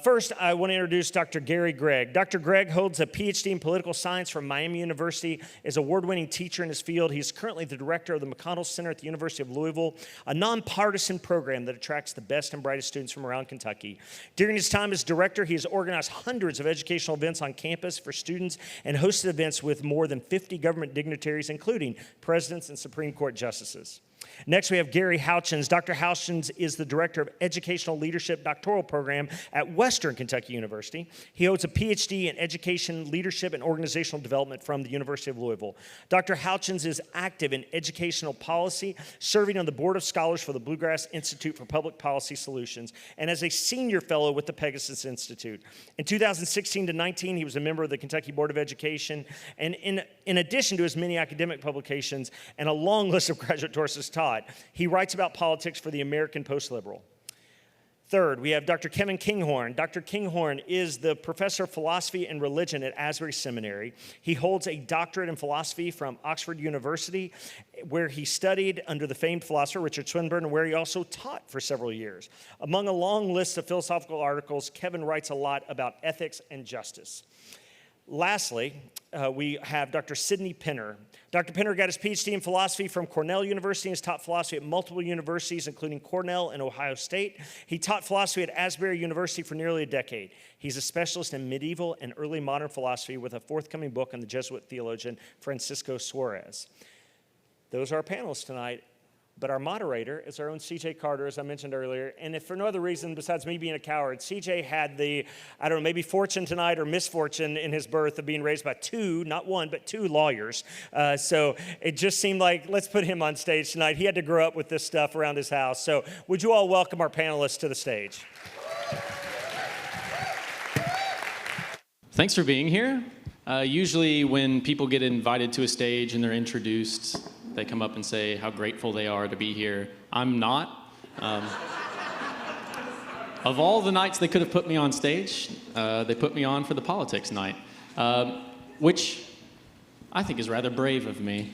First, I want to introduce Dr. Gary Gregg. Dr. Gregg holds a PhD in political science from Miami University, is an award-winning teacher in his field. He's currently the director of the McConnell Center at the University of Louisville, a nonpartisan program that attracts the best and brightest students from around Kentucky. During his time as director, he has organized hundreds of educational events on campus for students and hosted events with more than 50 government dignitaries, including presidents and Supreme Court justices. Next, we have Gary Houchins. Dr. Houchins is the director of Educational Leadership Doctoral Program at Western Kentucky University. He holds a PhD in Education, Leadership, and Organizational Development from the University of Louisville. Dr. Houchins is active in educational policy, serving on the Board of Scholars for the Bluegrass Institute for Public Policy Solutions, and as a senior fellow with the Pegasus Institute. In 2016 to 19, he was a member of the Kentucky Board of Education, and in addition to his many academic publications and a long list of graduate courses taught, he writes about politics for the American Post-Liberal. Third, we have Dr. Kevin Kinghorn. Dr. Kinghorn is the professor of philosophy and religion at Asbury Seminary. He holds a doctorate in philosophy from Oxford University, where he studied under the famed philosopher Richard Swinburne, and where he also taught for several years. Among a long list of philosophical articles, Kevin writes a lot about ethics and justice. Lastly, we have Dr. Sidney Penner. Dr. Penner got his PhD in philosophy from Cornell University and has taught philosophy at multiple universities, including Cornell and Ohio State. He taught philosophy at Asbury University for nearly a decade. He's a specialist in medieval and early modern philosophy with a forthcoming book on the Jesuit theologian Francisco Suarez. Those are our panelists tonight. But our moderator is our own C.J. Carter, as I mentioned earlier. And if for no other reason besides me being a coward, C.J. had the, I don't know, maybe fortune tonight or misfortune in his birth of being raised by two, not one, but two lawyers. So it just seemed like, let's put him on stage tonight. He had to grow up with this stuff around his house. So would you all welcome our panelists to the stage? Thanks for being here. Usually when people get invited to a stage and they're introduced, they come up and say how grateful they are to be here. I'm not. Of all the nights they could have put me on stage, they put me on for the politics night, which I think is rather brave of me.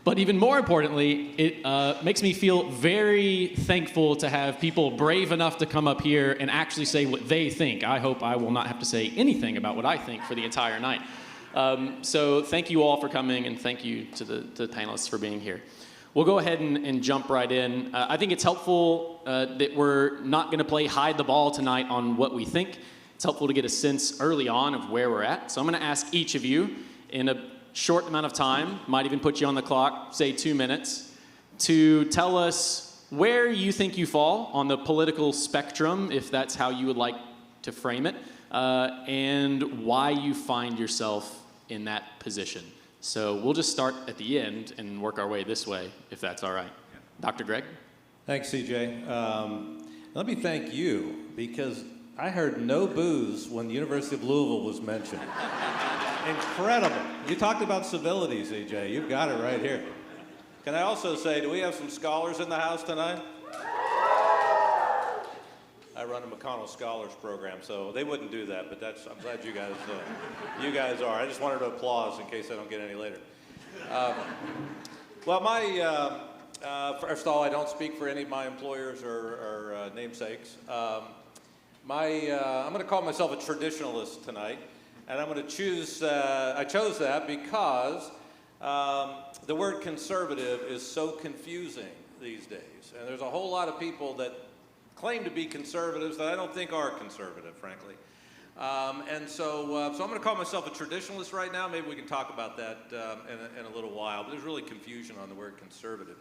But even more importantly, it makes me feel very thankful to have people brave enough to come up here and actually say what they think. I hope I will not have to say anything about what I think for the entire night. So thank you all for coming, and thank you to the panelists for being here. We'll go ahead and jump right in. I think it's helpful that we're not going to play hide the ball tonight on what we think. It's helpful to get a sense early on of where we're at. So I'm going to ask each of you in a short amount of time, might even put you on the clock, say 2 minutes, to tell us where you think you fall on the political spectrum, if that's how you would like to frame it, and why you find yourself in that position. So we'll just start at the end and work our way this way, if that's all right. Yeah. Dr. Gregg? Thanks, CJ. Let me thank you, because I heard no booze when the University of Louisville was mentioned. Incredible. You talked about civility, CJ. You've got it right here. Can I also say, do we have some scholars in the house tonight? I run a McConnell Scholars Program, so they wouldn't do that, but I'm glad you guys are. I just wanted to applause in case I don't get any later. Well, first of all, I don't speak for any of my employers or namesakes. I'm going to call myself a traditionalist tonight, and I'm going to choose, I chose that because the word conservative is so confusing these days, and there's a whole lot of people that claim to be conservatives that I don't think are conservative, frankly. So I'm going to call myself a traditionalist right now. Maybe we can talk about that in a little while. But there's really confusion on the word conservative,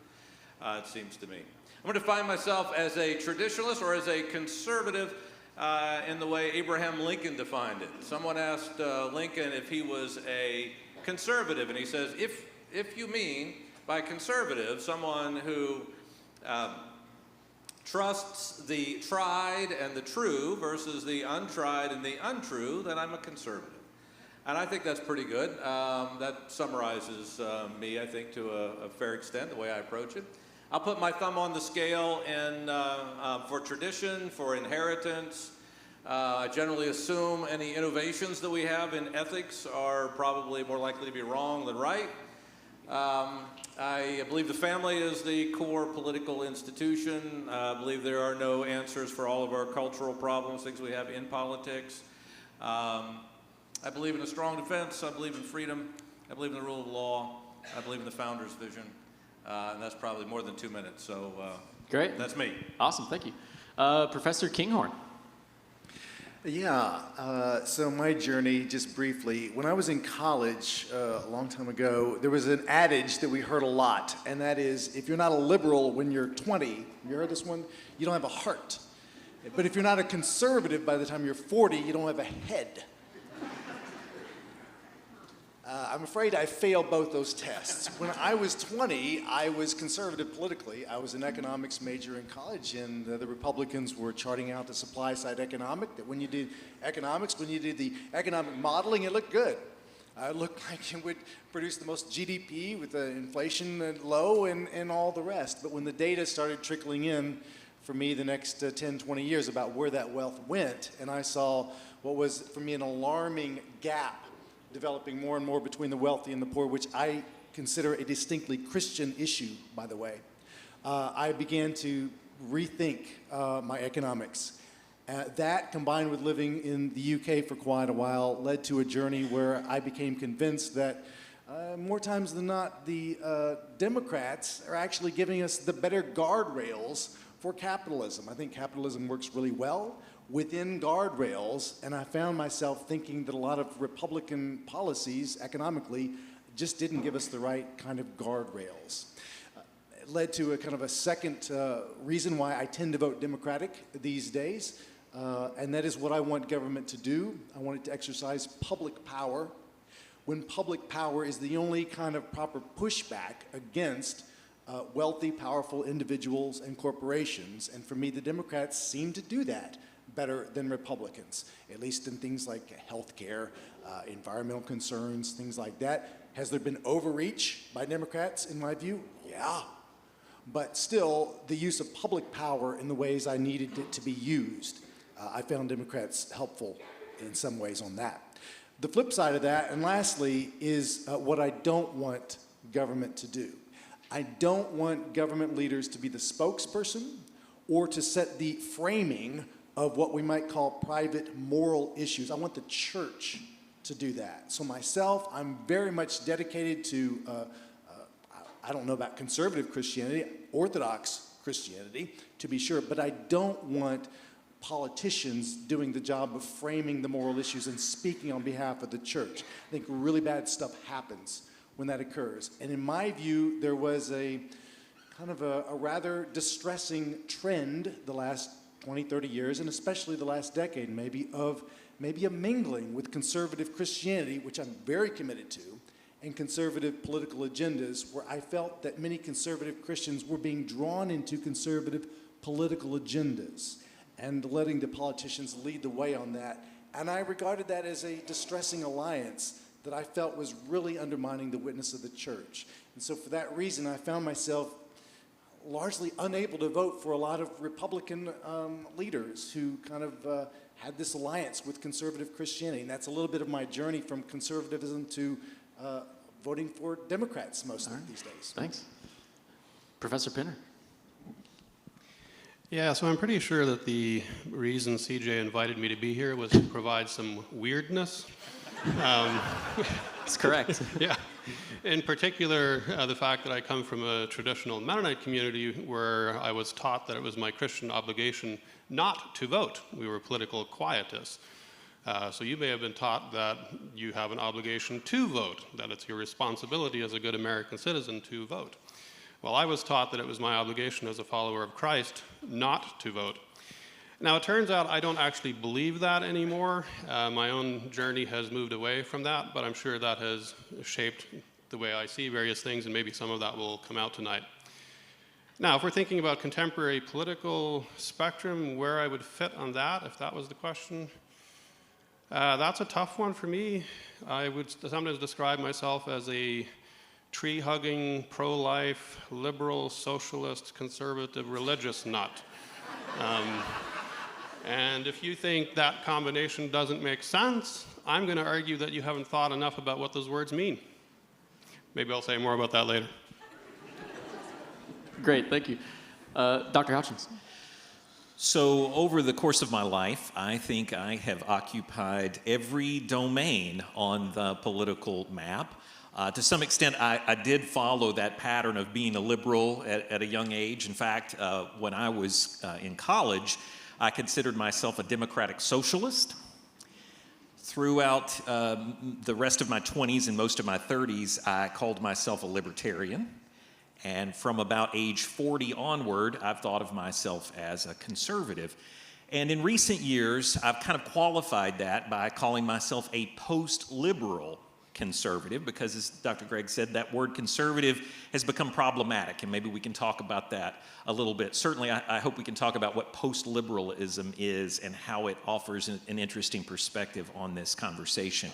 it seems to me. I'm going to define myself as a traditionalist or as a conservative in the way Abraham Lincoln defined it. Someone asked Lincoln if he was a conservative, and he says, if you mean by conservative someone who trusts the tried and the true versus the untried and the untrue, then I'm a conservative. And I think that's pretty good. That summarizes me, I think, to a fair extent, the way I approach it. I'll put my thumb on the scale for tradition, for inheritance. I generally assume any innovations that we have in ethics are probably more likely to be wrong than right. I believe the family is the core political institution. I believe there are no answers for all of our cultural problems, things we have in politics. I believe in a strong defense. I believe in freedom. I believe in the rule of law. I believe in the founder's vision. And that's probably more than 2 minutes. So Great. That's me. Awesome. Thank you. Professor Kinghorn. Yeah, so my journey, just briefly, when I was in college a long time ago, there was an adage that we heard a lot, and that is, if you're not a liberal when you're 20, you heard this one? You don't have a heart. But if you're not a conservative by the time you're 40, you don't have a head. I'm afraid I failed both those tests. When I was 20, I was conservative politically. I was an economics major in college, and the Republicans were charting out the supply-side economic, that when you did economics, when you did the economic modeling, it looked good. It looked like it would produce the most GDP with the inflation low and all the rest. But when the data started trickling in for me the next 10, 20 years about where that wealth went, and I saw what was, for me, an alarming gap developing more and more between the wealthy and the poor, which I consider a distinctly Christian issue, by the way, I began to rethink my economics. That, combined with living in the UK for quite a while, led to a journey where I became convinced that more times than not, the Democrats are actually giving us the better guardrails for capitalism. I think capitalism works really well within guardrails, and I found myself thinking that a lot of Republican policies economically just didn't give us the right kind of guardrails. It led to a kind of a second reason why I tend to vote Democratic these days, and that is what I want government to do. I want it to exercise public power, when public power is the only kind of proper pushback against wealthy, powerful individuals and corporations. And for me, the Democrats seem to do that better than Republicans, at least in things like healthcare, environmental concerns, things like that. Has there been overreach by Democrats, in my view? Yeah. But still, the use of public power in the ways I needed it to be used, I found Democrats helpful in some ways on that. The flip side of that, and lastly, is what I don't want government to do. I don't want government leaders to be the spokesperson or to set the framing of what we might call private moral issues. I want the church to do that. So myself, I'm very much dedicated to, I don't know about conservative Christianity, Orthodox Christianity, to be sure, but I don't want politicians doing the job of framing the moral issues and speaking on behalf of the church. I think really bad stuff happens when that occurs. And in my view, there was a kind of a rather distressing trend the last 20, 30 years, and especially the last decade maybe, of maybe a mingling with conservative Christianity, which I'm very committed to, and conservative political agendas, where I felt that many conservative Christians were being drawn into conservative political agendas and letting the politicians lead the way on that. And I regarded that as a distressing alliance that I felt was really undermining the witness of the church. And so for that reason, I found myself largely unable to vote for a lot of Republican leaders who kind of had this alliance with conservative Christianity. And that's a little bit of my journey from conservatism to voting for Democrats mostly these days. Thanks. Professor Pinner. Yeah, so I'm pretty sure that the reason CJ invited me to be here was to provide some weirdness. That's correct. Yeah. In particular, the fact that I come from a traditional Mennonite community where I was taught that it was my Christian obligation not to vote. We were political quietists. So you may have been taught that you have an obligation to vote, that it's your responsibility as a good American citizen to vote. Well, I was taught that it was my obligation as a follower of Christ not to vote. Now, it turns out I don't actually believe that anymore. My own journey has moved away from that, but I'm sure that has shaped the way I see various things, and maybe some of that will come out tonight. Now, if we're thinking about contemporary political spectrum, where I would fit on that, if that was the question, that's a tough one for me. I would sometimes describe myself as a tree-hugging, pro-life, liberal, socialist, conservative, religious nut. And if you think that combination doesn't make sense, I'm going to argue that you haven't thought enough about what those words mean. maybe I'll say more about that later. Great, thank you. Dr. Hutchins. So over the course of my life, I think I have occupied every domain on the political map. To some extent, I did follow that pattern of being a liberal at a young age. In fact, when I was in college, I considered myself a democratic socialist. Throughout the rest of my 20s and most of my 30s, I called myself a libertarian. And from about age 40 onward, I've thought of myself as a conservative. And in recent years, I've kind of qualified that by calling myself a post-liberal conservative, because as Dr. Gregg said, that word conservative has become problematic, and maybe we can talk about that a little bit. Certainly, I hope we can talk about what post-liberalism is and how it offers an interesting perspective on this conversation.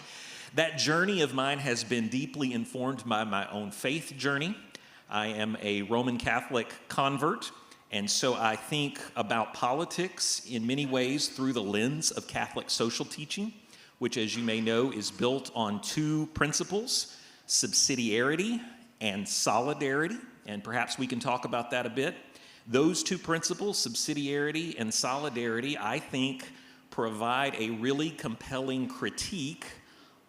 That journey of mine has been deeply informed by my own faith journey. I am a Roman Catholic convert, and so I think about politics in many ways through the lens of Catholic social teaching, which, as you may know, is built on two principles: subsidiarity and solidarity, and perhaps we can talk about that a bit. Those two principles, subsidiarity and solidarity, I think provide a really compelling critique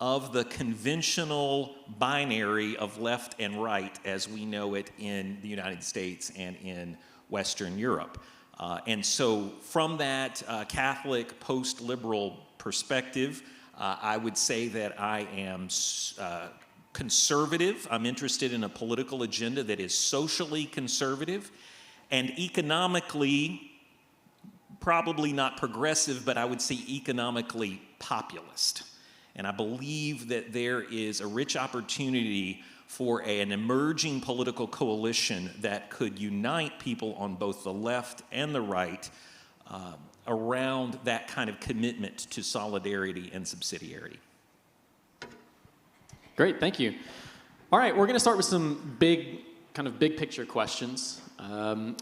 of the conventional binary of left and right as we know it in the United States and in Western Europe. And so from that Catholic post-liberal perspective, I would say that I am conservative. I'm interested in a political agenda that is socially conservative and economically, probably not progressive, but I would say economically populist. And I believe that there is a rich opportunity for an emerging political coalition that could unite people on both the left and the right around that kind of commitment to solidarity and subsidiarity. Great, thank you. All right, we're going to start with some big picture questions, and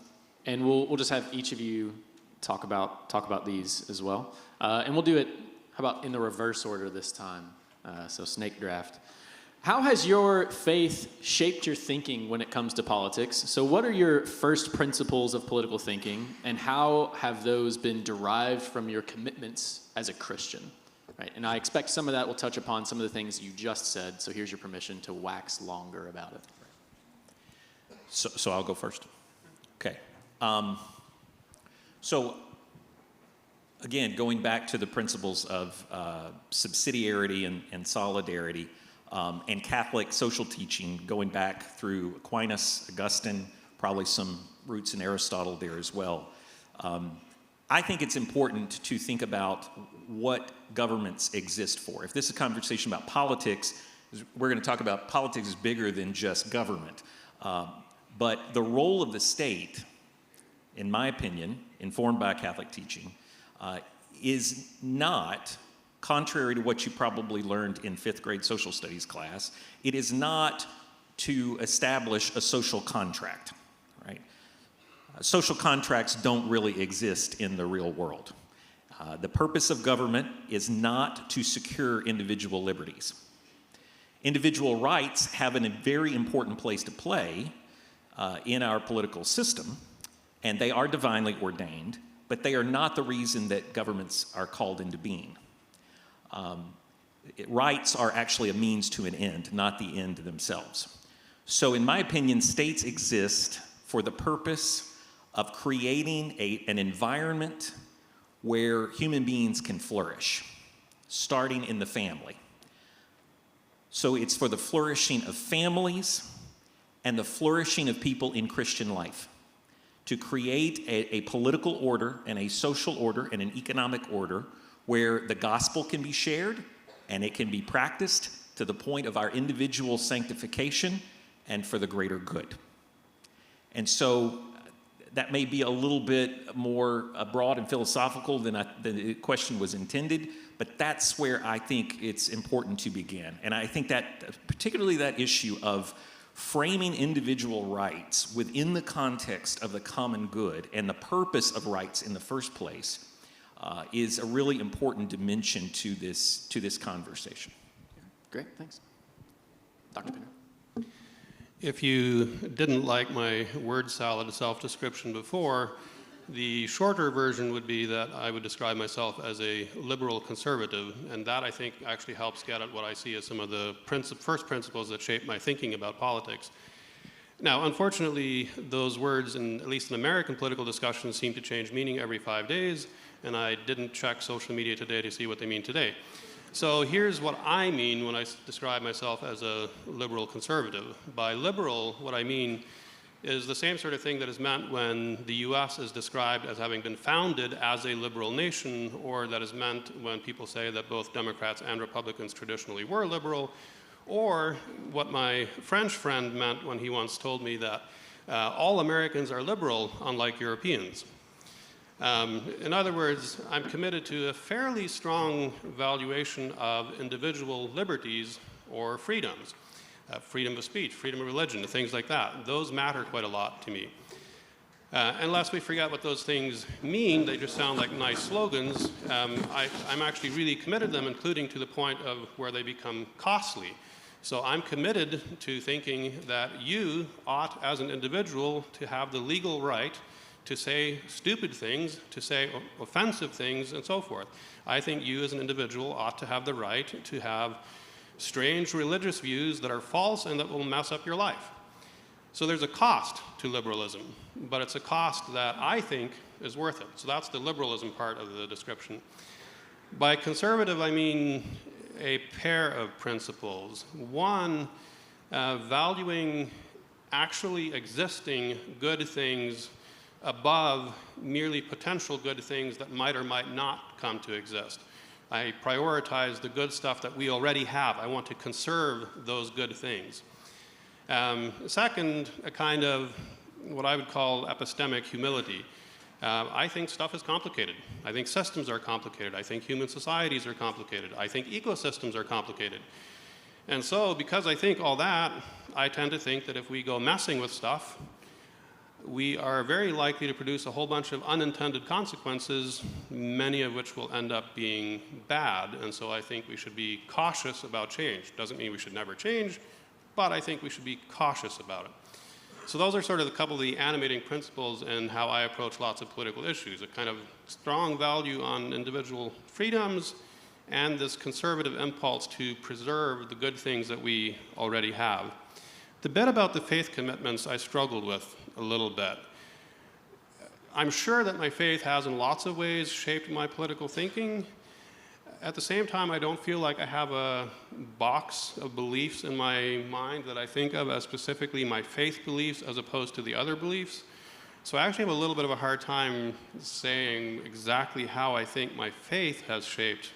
we'll just have each of you talk about these as well, and we'll do it. How about in the reverse order this time? So snake draft. How has your faith shaped your thinking when it comes to politics? So what are your first principles of political thinking, and how have those been derived from your commitments as a Christian? Right? And I expect some of that will touch upon some of the things you just said, so here's your permission to wax longer about it. So I'll go first. Okay. So again, going back to the principles of subsidiarity and solidarity, and Catholic social teaching, going back through Aquinas, Augustine, probably some roots in Aristotle there as well. I think it's important to think about what governments exist for. If this is a conversation about politics, we're going to talk about politics is bigger than just government. But the role of the state, in my opinion, informed by Catholic teaching, is not, contrary to what you probably learned in 5th grade social studies class, it is not to establish a social contract, right? Social contracts don't really exist in the real world. The purpose of government is not to secure individual liberties. Individual rights have a very important place to play in our political system, and they are divinely ordained, but they are not the reason that governments are called into being. Rights are actually a means to an end, not the end themselves. So in my opinion, states exist for the purpose of creating an environment where human beings can flourish, starting in the family. So it's for the flourishing of families and the flourishing of people in Christian life, to create a political order and a social order and an economic order where the gospel can be shared and it can be practiced to the point of our individual sanctification and for the greater good. And so that may be a little bit more broad and philosophical than the question was intended, but that's where I think it's important to begin. And I think that particularly that issue of framing individual rights within the context of the common good and the purpose of rights in the first place is a really important dimension to this conversation. Great, thanks. Dr. Pinner. If you didn't like my word salad self-description before, the shorter version would be that I would describe myself as a liberal conservative, and that I think actually helps get at what I see as some of the first principles that shape my thinking about politics. Now, unfortunately, those words, at least in American political discussions, seem to change meaning every 5 days, and I didn't check social media today to see what they mean today. So here's what I mean when I describe myself as a liberal conservative. By liberal, what I mean is the same sort of thing that is meant when the US is described as having been founded as a liberal nation, or that is meant when people say that both Democrats and Republicans traditionally were liberal, or what my French friend meant when he once told me that all Americans are liberal, unlike Europeans. In other words, I'm committed to a fairly strong valuation of individual liberties or freedoms. Freedom of speech, freedom of religion, things like that. Those matter quite a lot to me. Unless we forget what those things mean, they just sound like nice slogans. I'm actually really committed to them, including to the point of where they become costly. So I'm committed to thinking that you ought, as an individual, to have the legal right to say stupid things, to say offensive things, and so forth. I think you, as an individual, ought to have the right to have strange religious views that are false and that will mess up your life. So there's a cost to liberalism, but it's a cost that I think is worth it. So that's the liberalism part of the description. By conservative, I mean a pair of principles. One, valuing actually existing good things above merely potential good things that might or might not come to exist. I prioritize the good stuff that we already have. I want to conserve those good things. Second, a kind of what I would call epistemic humility. I think stuff is complicated. I think systems are complicated. I think human societies are complicated. I think ecosystems are complicated. And so, because I think all that, I tend to think that if we go messing with stuff, we are very likely to produce a whole bunch of unintended consequences, many of which will end up being bad. And so I think we should be cautious about change. Doesn't mean we should never change, but I think we should be cautious about it. So those are sort of a couple of the animating principles in how I approach lots of political issues, a kind of strong value on individual freedoms and this conservative impulse to preserve the good things that we already have. The bit about the faith commitments I struggled with a little bit. I'm sure that my faith has in lots of ways shaped my political thinking. At the same time, I don't feel like I have a box of beliefs in my mind that I think of as specifically my faith beliefs as opposed to the other beliefs. So I actually have a little bit of a hard time saying exactly how I think my faith has shaped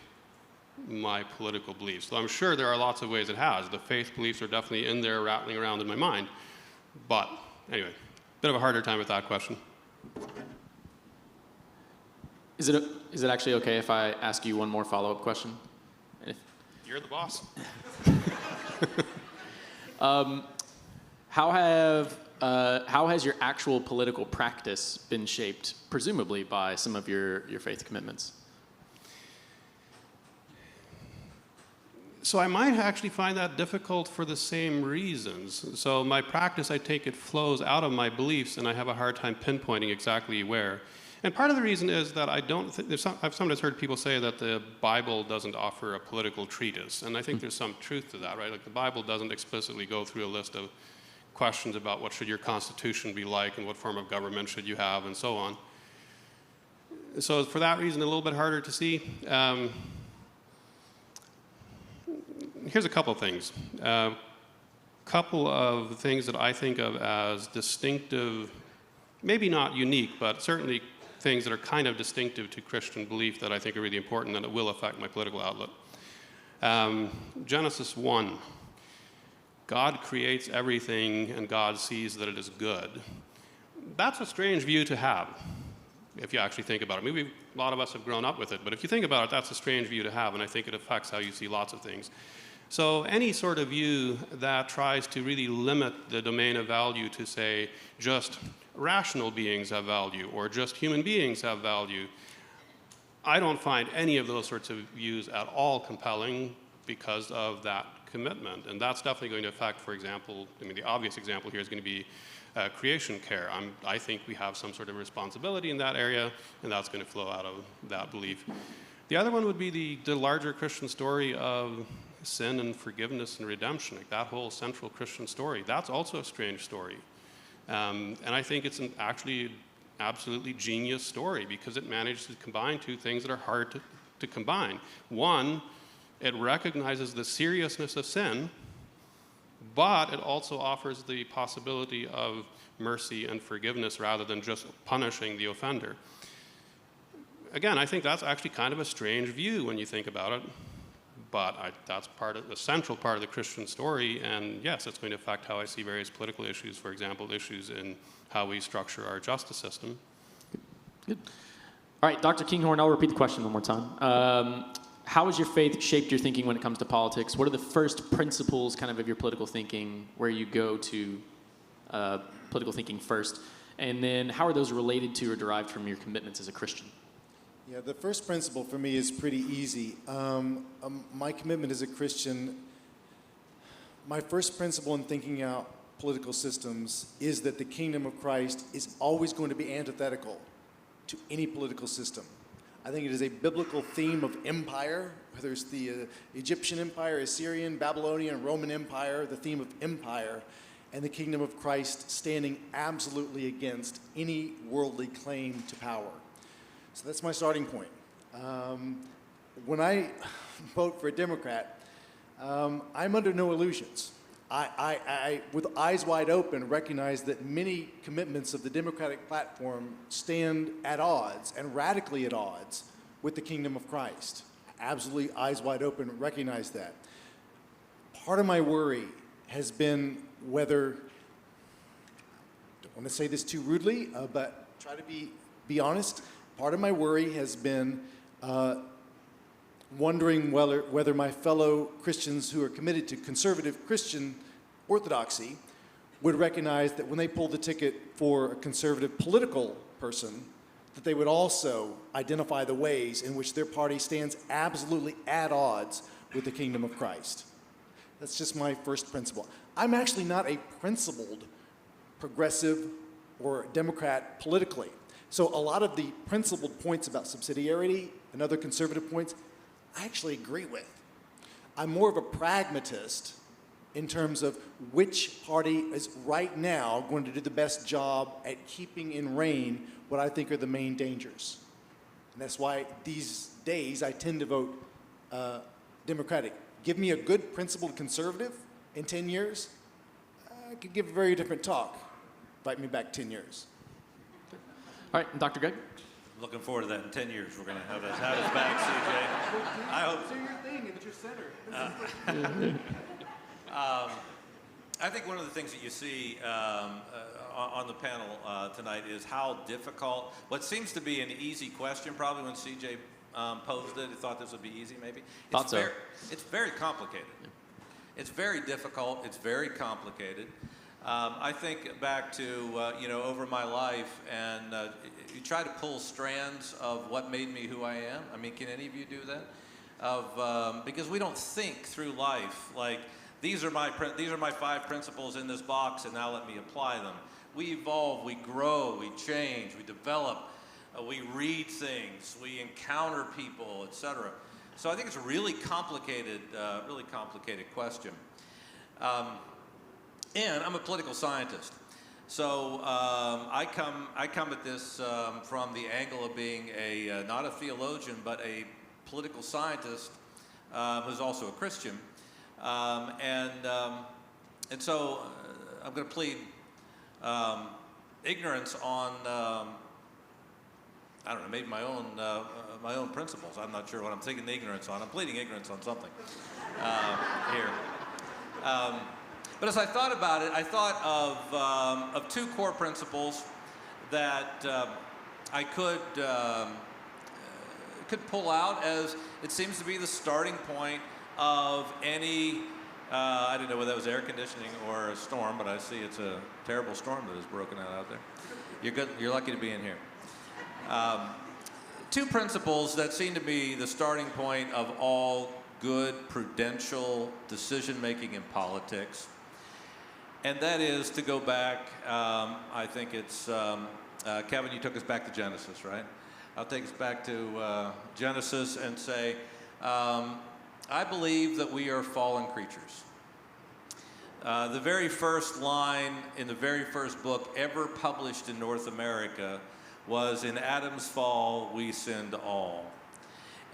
my political beliefs. So I'm sure there are lots of ways it has. The faith beliefs are definitely in there rattling around in my mind. But anyway, bit of a harder time with that question. Is it actually okay if I ask you one more follow-up question? You're the boss. How has your actual political practice been shaped, presumably by some of your faith commitments? So I might actually find that difficult for the same reasons. So my practice, I take it, flows out of my beliefs, and I have a hard time pinpointing exactly where. And part of the reason is that I don't think, I've sometimes heard people say that the Bible doesn't offer a political treatise, and I think there's some truth to that, right? Like the Bible doesn't explicitly go through a list of questions about what should your constitution be like and what form of government should you have and so on. So for that reason, a little bit harder to see. Here's a couple of things. Couple of things that I think of as distinctive, maybe not unique, but certainly things that are kind of distinctive to Christian belief that I think are really important and that will affect my political outlook. Genesis 1. God creates everything and God sees that it is good. That's a strange view to have, if you actually think about it. Maybe a lot of us have grown up with it, but if you think about it, that's a strange view to have, and I think it affects how you see lots of things. So any sort of view that tries to really limit the domain of value to say just rational beings have value or just human beings have value, I don't find any of those sorts of views at all compelling because of that commitment. And that's definitely going to affect, for example, I mean, the obvious example here is going to be creation care. I think we have some sort of responsibility in that area, and that's going to flow out of that belief. The other one would be the larger Christian story of sin and forgiveness and redemption, like that whole central Christian story. That's also a strange story. And I think it's actually absolutely genius story because it manages to combine two things that are hard to combine. One, it recognizes the seriousness of sin, but it also offers the possibility of mercy and forgiveness rather than just punishing the offender. Again, I think that's actually kind of a strange view when you think about it, but that's part of the central part of the Christian story, and yes, it's going to affect how I see various political issues, for example, issues in how we structure our justice system. Good. All right, Dr. Kinghorn, I'll repeat the question one more time. How has your faith shaped your thinking when it comes to politics? What are the first principles kind of your political thinking, where you go to political thinking first? And then how are those related to or derived from your commitments as a Christian? Yeah, the first principle for me is pretty easy. My commitment as a Christian, my first principle in thinking out political systems is that the kingdom of Christ is always going to be antithetical to any political system. I think it is a biblical theme of empire, whether it's the Egyptian empire, Assyrian, Babylonian, Roman empire, the theme of empire, and the kingdom of Christ standing absolutely against any worldly claim to power. So that's my starting point. When I vote for a Democrat, I'm under no illusions. I, with eyes wide open, recognize that many commitments of the Democratic platform stand at odds and radically at odds with the kingdom of Christ. Absolutely eyes wide open, recognize that. Part of my worry has been whether, don't want to say this too rudely, but try to be honest. Part of my worry has been wondering whether my fellow Christians who are committed to conservative Christian orthodoxy would recognize that when they pull the ticket for a conservative political person, that they would also identify the ways in which their party stands absolutely at odds with the kingdom of Christ. That's just my first principle. I'm actually not a principled progressive or Democrat politically. So a lot of the principled points about subsidiarity and other conservative points, I actually agree with. I'm more of a pragmatist in terms of which party is right now going to do the best job at keeping in reign what I think are the main dangers. And that's why these days I tend to vote Democratic. Give me a good principled conservative in 10 years, I could give a very different talk. Invite me back 10 years. All right, Dr. Greg? Looking forward to that in 10 years. We're going to have us back, CJ. I hope. Do your thing and at your center. I think one of the things that you see on the panel tonight is how difficult, what seems to be an easy question, probably when CJ posed it, he thought this would be easy maybe. It's very complicated. It's very difficult. It's very complicated. I think back to, over my life, and you try to pull strands of what made me who I am. I mean, can any of you do that? Because we don't think through life like, these are my 5 principles in this box, and now let me apply them. We evolve, we grow, we change, we develop, we read things, we encounter people, etc. So I think it's a really complicated question. And I'm a political scientist. So I come at this from the angle of being not a theologian, but a political scientist who's also a Christian. And so I'm going to plead ignorance on, I don't know, maybe my own principles. I'm not sure what I'm thinking ignorance on. I'm pleading ignorance on something here. But as I thought about it, I thought of 2 core principles that I could pull out as it seems to be the starting point of any, I don't know whether that was air conditioning or a storm, but I see it's a terrible storm that has broken out there. You're good. You're lucky to be in here. 2 principles that seem to be the starting point of all good, prudential decision-making in politics. And that is to go back, I think it's, Kevin, you took us back to Genesis, right? I'll take us back to Genesis and say, I believe that we are fallen creatures. The very first line in the very first book ever published in North America was, "In Adam's fall, we sinned all."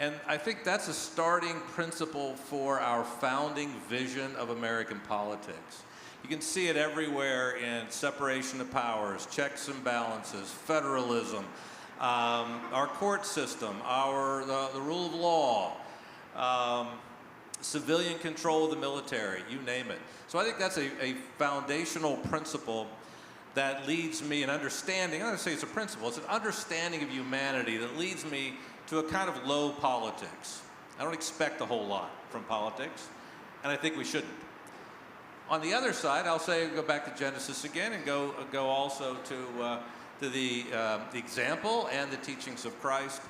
And I think that's a starting principle for our founding vision of American politics. You can see it everywhere in separation of powers, checks and balances, federalism, our court system, the rule of law, civilian control of the military, you name it. So I think that's a foundational principle that leads me, an understanding, I'm not going to say it's a principle, it's an understanding of humanity that leads me to a kind of low politics. I don't expect a whole lot from politics, and I think we shouldn't. On the other side, I'll say, go back to Genesis again and go also to the example and the teachings of Christ.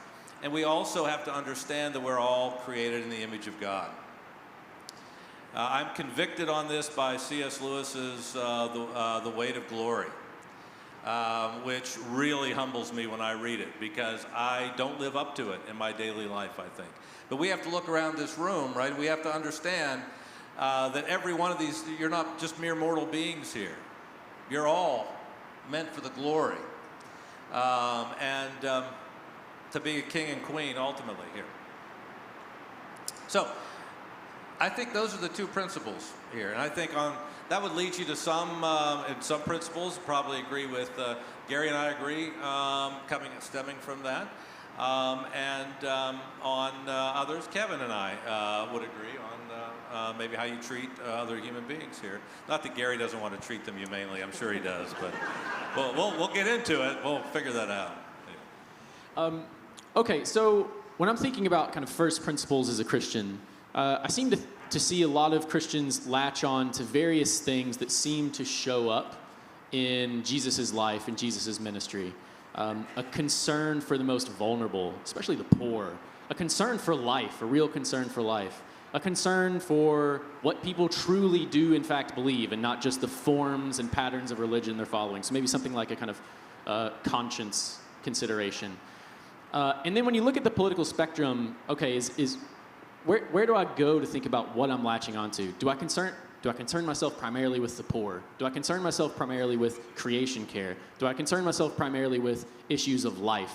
And we also have to understand that we're all created in the image of God. I'm convicted on this by C.S. Lewis's The Weight of Glory, which really humbles me when I read it, because I don't live up to it in my daily life, I think. But we have to look around this room, right? We have to understand that every one of these, you're not just mere mortal beings here. You're all meant for the glory. And to be a king and queen ultimately here. So I think those are the two principles here. And I think that would lead you to some principles, probably agree with, Gary and I agree, stemming from that. And on others, Kevin and I would agree on maybe how you treat other human beings here. Not that Gary doesn't want to treat them humanely, I'm sure he does, but we'll get into it. We'll figure that out. Yeah. Okay, so when I'm thinking about kind of first principles as a Christian, I seem to see a lot of Christians latch on to various things that seem to show up in Jesus' life and Jesus' ministry. A concern for the most vulnerable, especially the poor. A concern for life, a real concern for life. A concern for what people truly do in fact believe, and not just the forms and patterns of religion they're following. So maybe something like a kind of conscience consideration. And then when you look at the political spectrum, okay, where do I go to think about what I'm latching onto? Do I concern myself primarily with the poor? Do I concern myself primarily with creation care? Do I concern myself primarily with issues of life?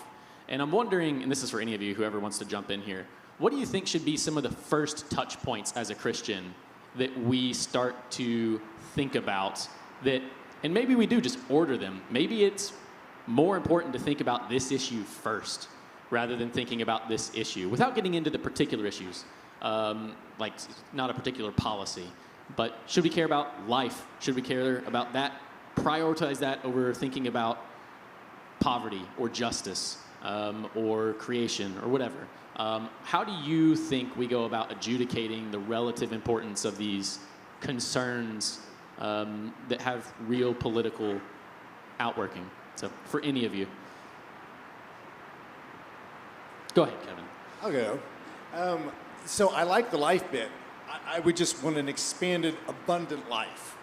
And I'm wondering, and this is for any of you, whoever wants to jump in here, what do you think should be some of the first touch points as a Christian that we start to think about that, and maybe we do just order them. Maybe it's more important to think about this issue first rather than thinking about this issue without getting into the particular issues, like not a particular policy. But should we care about life? Should we care about that? Prioritize that over thinking about poverty or justice or creation or whatever. How do you think we go about adjudicating the relative importance of these concerns that have real political outworking? So for any of you. Go ahead, Kevin. I'll go. So I like the life bit. I would just want an expanded, abundant life.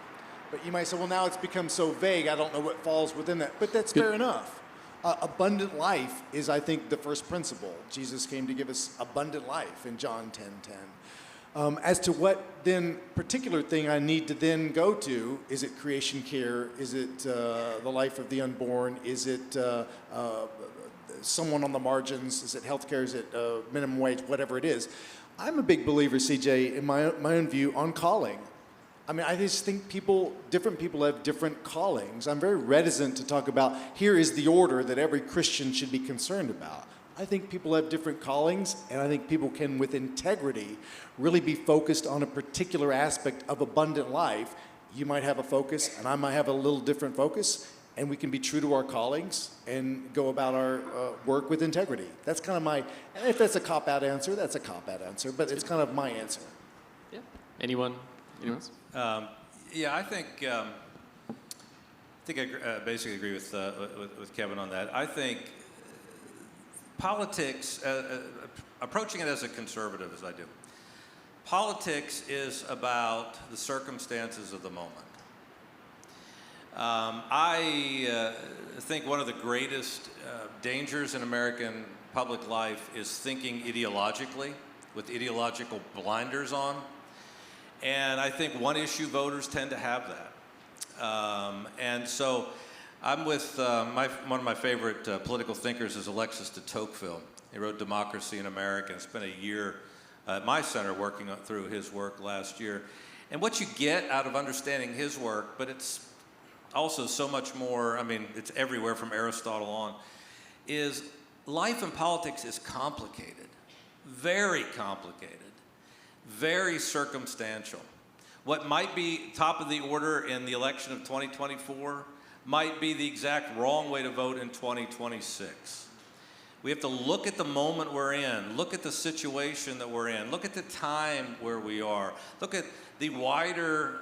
But you might say, well, now it's become so vague, I don't know what falls within that. But that's fair enough. Abundant life is, I think, the first principle. Jesus came to give us abundant life in John 10:10. As to what then particular thing I need to then go to, is it creation care? Is it the life of the unborn? Is it someone on the margins? Is it healthcare? Is it minimum wage? Whatever it is. I'm a big believer, CJ, in my own view, on calling. I mean, I just think different people have different callings. I'm very reticent to talk about, here is the order that every Christian should be concerned about. I think people have different callings, and I think people can, with integrity, really be focused on a particular aspect of abundant life. You might have a focus, and I might have a little different focus, and we can be true to our callings and go about our work with integrity. That's kind of and if that's a cop-out answer, that's a cop-out answer, but it's kind of my answer. Yeah. Anyone else? Yeah, I think I basically agree with Kevin on that. I think politics, approaching it as a conservative as I do, Politics is about the circumstances of the moment. I think one of the greatest dangers in American public life is thinking ideologically, with ideological blinders on. And I think one-issue voters tend to have that. And so I'm with one of my favorite political thinkers is Alexis de Tocqueville. He wrote Democracy in America and spent a year at my center working through his work last year. And what you get out of understanding his work, but it's also so much more, I mean, it's everywhere from Aristotle on, is life in politics is complicated, very complicated, very circumstantial. What might be top of the order in the election of 2024 might be the exact wrong way to vote in 2026. We have to look at the moment we're in, look at the situation that we're in, look at the time where we are, look at the wider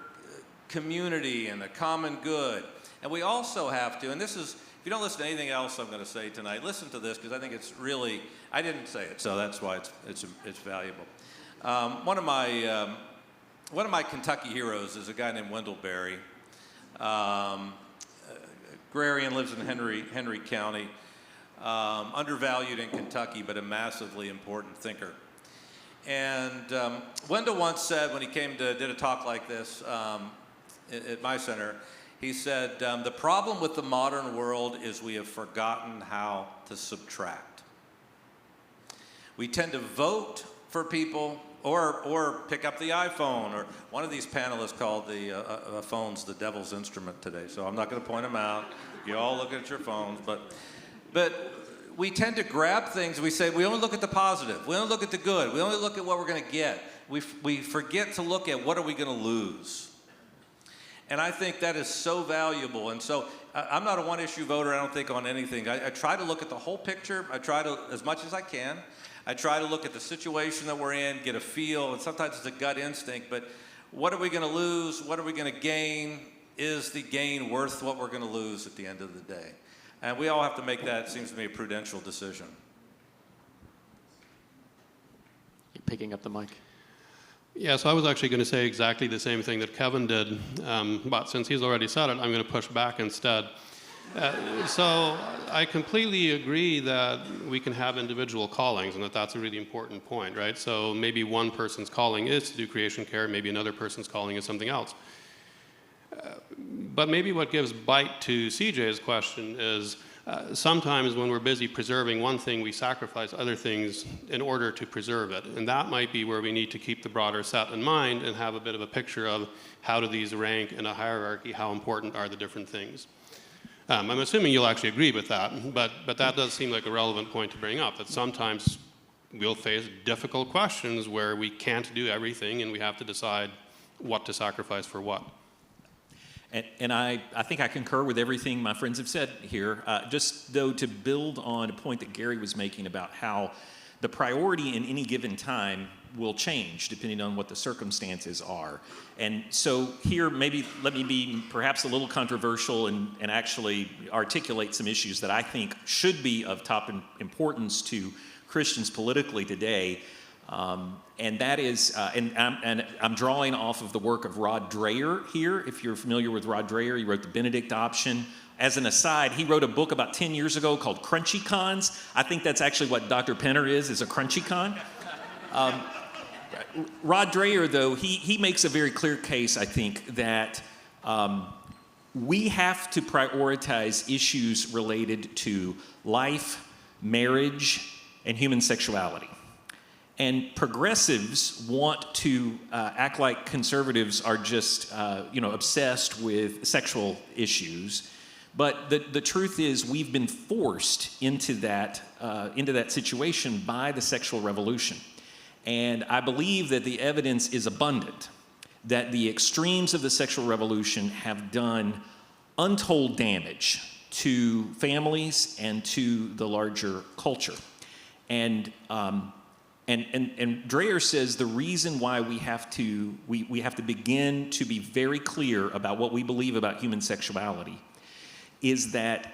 community and the common good. And we also have to, and this is, if you don't listen to anything else I'm going to say tonight, listen to this because I think it's really, I didn't say it, so that's why it's valuable. One of my Kentucky heroes is a guy named Wendell Berry. Agrarian, lives in Henry County. Undervalued in Kentucky, but a massively important thinker. And Wendell once said, when he did a talk like this at my center, he said, the problem with the modern world is we have forgotten how to subtract. We tend to vote for people or pick up the iPhone, or one of these panelists called the phones the devil's instrument today, so I'm not going to point them out. You all look at your phones, but we tend to grab things. We say we only look at the positive. We only look at the good. We only look at what we're going to get. We forget to look at what are we going to lose. And I think that is so valuable. And so I'm not a one-issue voter, I don't think, on anything. I try to look at the whole picture. I try to, as much as I can, I try to look at the situation that we're in, get a feel, and sometimes it's a gut instinct, but what are we going to lose? What are we going to gain? Is the gain worth what we're going to lose at the end of the day? And we all have to make that, seems to me, a prudential decision. You're picking up the mic. Yeah, so I was actually going to say exactly the same thing that Kevin did, but since he's already said it, I'm going to push back instead. So I completely agree that we can have individual callings and that that's a really important point, right? So maybe one person's calling is to do creation care, maybe another person's calling is something else. But maybe what gives bite to CJ's question is sometimes when we're busy preserving one thing, we sacrifice other things in order to preserve it. And that might be where we need to keep the broader set in mind and have a bit of a picture of how do these rank in a hierarchy, how important are the different things. I'm assuming you'll actually agree with that, but that does seem like a relevant point to bring up, that sometimes we'll face difficult questions where we can't do everything and we have to decide what to sacrifice for what. And I think I concur with everything my friends have said here. Just though to build on a point that Gary was making about how the priority in any given time will change depending on what the circumstances are. And so here, maybe let me be perhaps a little controversial and actually articulate some issues that I think should be of top importance to Christians politically today. And that is, and I'm drawing off of the work of Rod Dreher here. If you're familiar with Rod Dreher, he wrote The Benedict Option. As an aside, he wrote a book about 10 years ago called Crunchy Cons. I think that's actually what Dr. Penner is a crunchy con. Rod Dreher, though, he makes a very clear case, I think, that we have to prioritize issues related to life, marriage, and human sexuality. And progressives want to act like conservatives are just, obsessed with sexual issues. But the truth is, we've been forced into that situation by the sexual revolution. And I believe that the evidence is abundant that the extremes of the sexual revolution have done untold damage to families and to the larger culture. And Dreher says the reason why we have to begin to be very clear about what we believe about human sexuality is that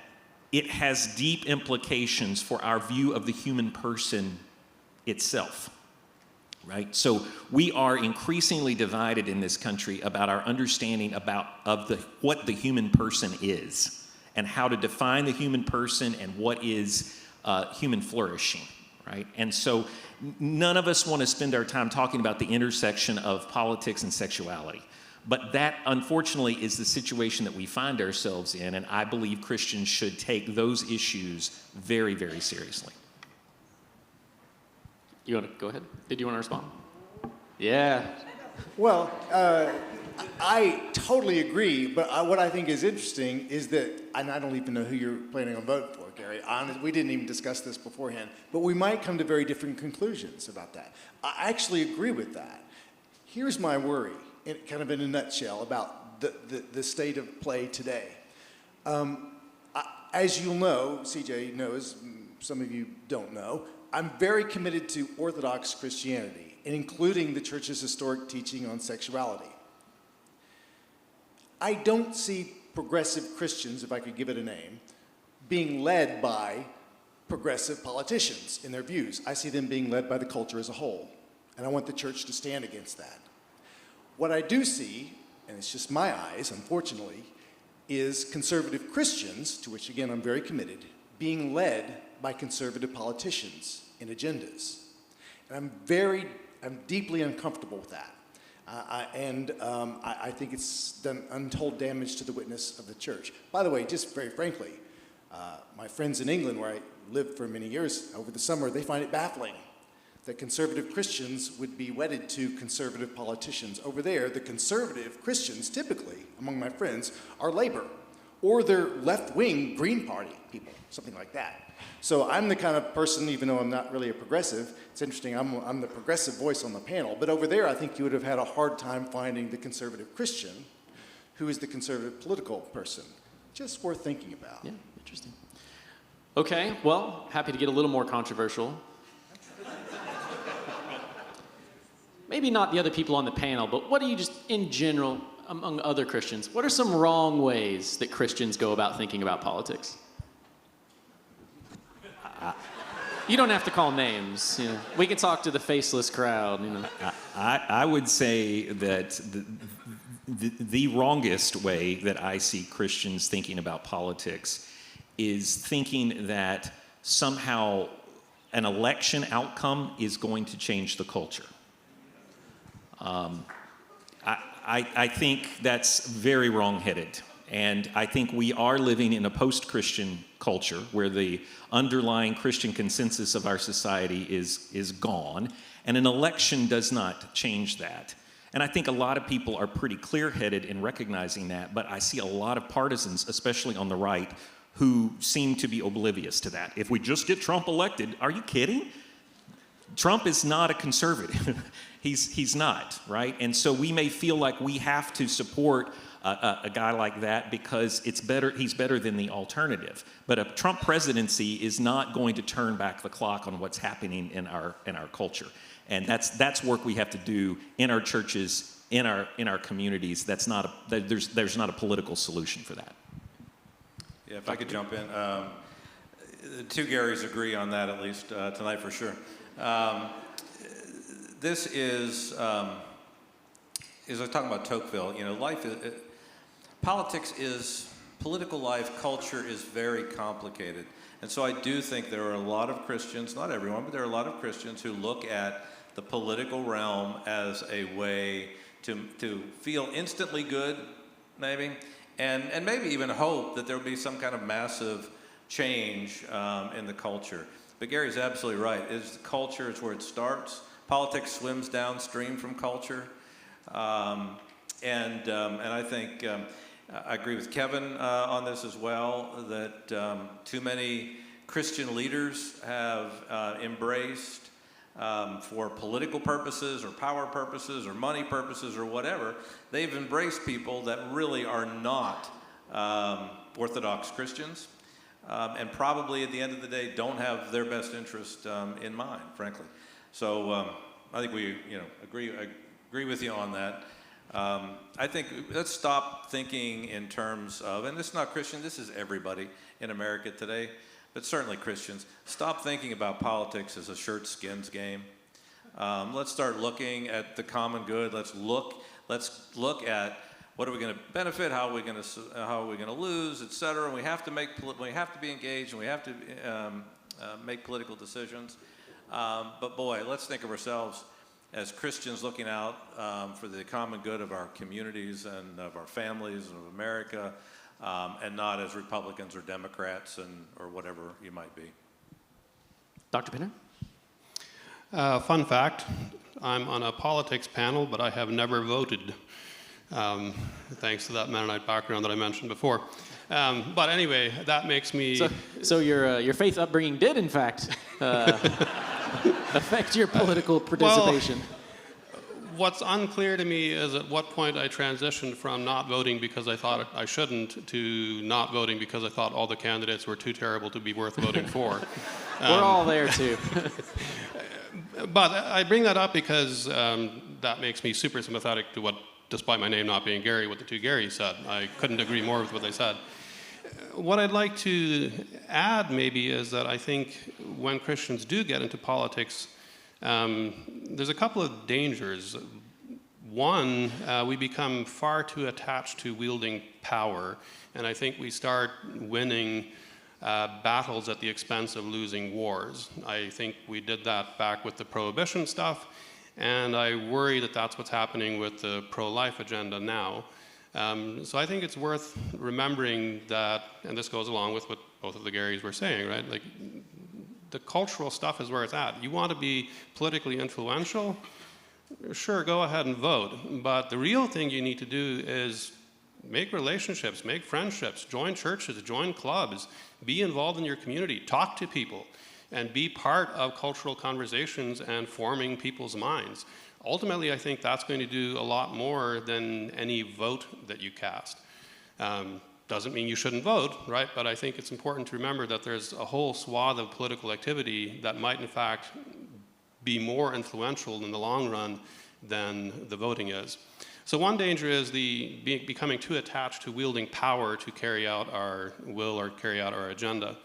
it has deep implications for our view of the human person itself. right? So we are increasingly divided in this country about our understanding what the human person is and how to define the human person and what is human flourishing, right? And so none of us want to spend our time talking about the intersection of politics and sexuality. But that, unfortunately, is the situation that we find ourselves in, and I believe Christians should take those issues very, very seriously. You want to go ahead? Did you want to respond? Yeah. Well, I totally agree, but what I think is interesting is that, and I don't even know who you're planning on voting for, Gary. Honestly, we didn't even discuss this beforehand, but we might come to very different conclusions about that. I actually agree with that. Here's my worry, kind of in a nutshell, about the state of play today. As you'll know, CJ knows, some of you don't know, I'm very committed to Orthodox Christianity, and including the church's historic teaching on sexuality. I don't see progressive Christians, if I could give it a name, being led by progressive politicians in their views. I see them being led by the culture as a whole, and I want the church to stand against that. What I do see, and it's just my eyes, unfortunately, is conservative Christians, to which again I'm very committed, being led by conservative politicians and agendas. And I'm deeply uncomfortable with that. I think it's done untold damage to the witness of the church. By the way, just very frankly, my friends in England, where I lived for many years over the summer, they find it baffling that conservative Christians would be wedded to conservative politicians. Over there, the conservative Christians, typically, among my friends, are Labor, or they're left-wing Green Party people, something like that. So I'm the kind of person, even though I'm not really a progressive, it's interesting, I'm the progressive voice on the panel, but over there I think you would have had a hard time finding the conservative Christian who is the conservative political person. Just worth thinking about. Yeah, interesting. Okay, well, happy to get a little more controversial. Maybe not the other people on the panel, but what do you just, in general, among other Christians, what are some wrong ways that Christians go about thinking about politics? You don't have to call names. You know. We can talk to the faceless crowd. You know. I would say that the wrongest way that I see Christians thinking about politics is thinking that somehow an election outcome is going to change the culture. I think that's very wrong-headed. And I think we are living in a post-Christian culture where the underlying Christian consensus of our society is gone, and an election does not change that. And I think a lot of people are pretty clear-headed in recognizing that, but I see a lot of partisans, especially on the right, who seem to be oblivious to that. If we just get Trump elected, are you kidding? Trump is not a conservative. He's not, right? And so we may feel like we have to support a guy like that because he's better than the alternative. But a Trump presidency is not going to turn back the clock on what's happening in our culture. And that's work we have to do in our churches, in our communities. There's not a political solution for that. Yeah, if I could jump in. Two Garys agree on that, at least tonight for sure. This is I was talking about Tocqueville. You know, political life, culture is very complicated. And so I do think there are a lot of Christians, not everyone, but there are a lot of Christians who look at the political realm as a way to feel instantly good, maybe, and maybe even hope that there will be some kind of massive change in the culture. But Gary's absolutely right. Culture is where it starts. Politics swims downstream from culture. And I think I agree with Kevin on this as well, that too many Christian leaders have embraced, for political purposes or power purposes or money purposes or whatever, they've embraced people that really are not Orthodox Christians, and probably at the end of the day don't have their best interest in mind, frankly. So I think we agree with you on that. I think let's stop thinking in terms of, and this is not Christian, this is everybody in America today, but certainly Christians, stop thinking about politics as a shirt skins game. Let's start looking at the common good. Let's look at what are we going to benefit, how are we going to lose, et cetera. And we have to be engaged, and we have to make political decisions. But boy, let's think of ourselves as Christians looking out for the common good of our communities and of our families and of America, and not as Republicans or Democrats or whatever you might be. Dr. Pinner? Fun fact, I'm on a politics panel, but I have never voted, thanks to that Mennonite background that I mentioned before. But anyway, that makes me... So your faith upbringing did, in fact, affect your political participation. Well, what's unclear to me is at what point I transitioned from not voting because I thought I shouldn't to not voting because I thought all the candidates were too terrible to be worth voting for. We're all there, too. But I bring that up because that makes me super sympathetic to what, despite my name not being Gary, what the two Garys said. I couldn't agree more with what they said. What I'd like to add maybe is that I think when Christians do get into politics, there's a couple of dangers. One, we become far too attached to wielding power, and I think we start winning battles at the expense of losing wars. I think we did that back with the prohibition stuff, and I worry that that's what's happening with the pro-life agenda now. So I think it's worth remembering that, and this goes along with what both of the Garys were saying, right? Like, the cultural stuff is where it's at. You want to be politically influential? Sure, go ahead and vote. But the real thing you need to do is make relationships, make friendships, join churches, join clubs, be involved in your community, talk to people, and be part of cultural conversations and forming people's minds. Ultimately, I think that's going to do a lot more than any vote that you cast. Doesn't mean you shouldn't vote, right? But I think it's important to remember that there's a whole swath of political activity that might, in fact, be more influential in the long run than the voting is. So one danger is becoming too attached to wielding power to carry out our will or carry out our agenda.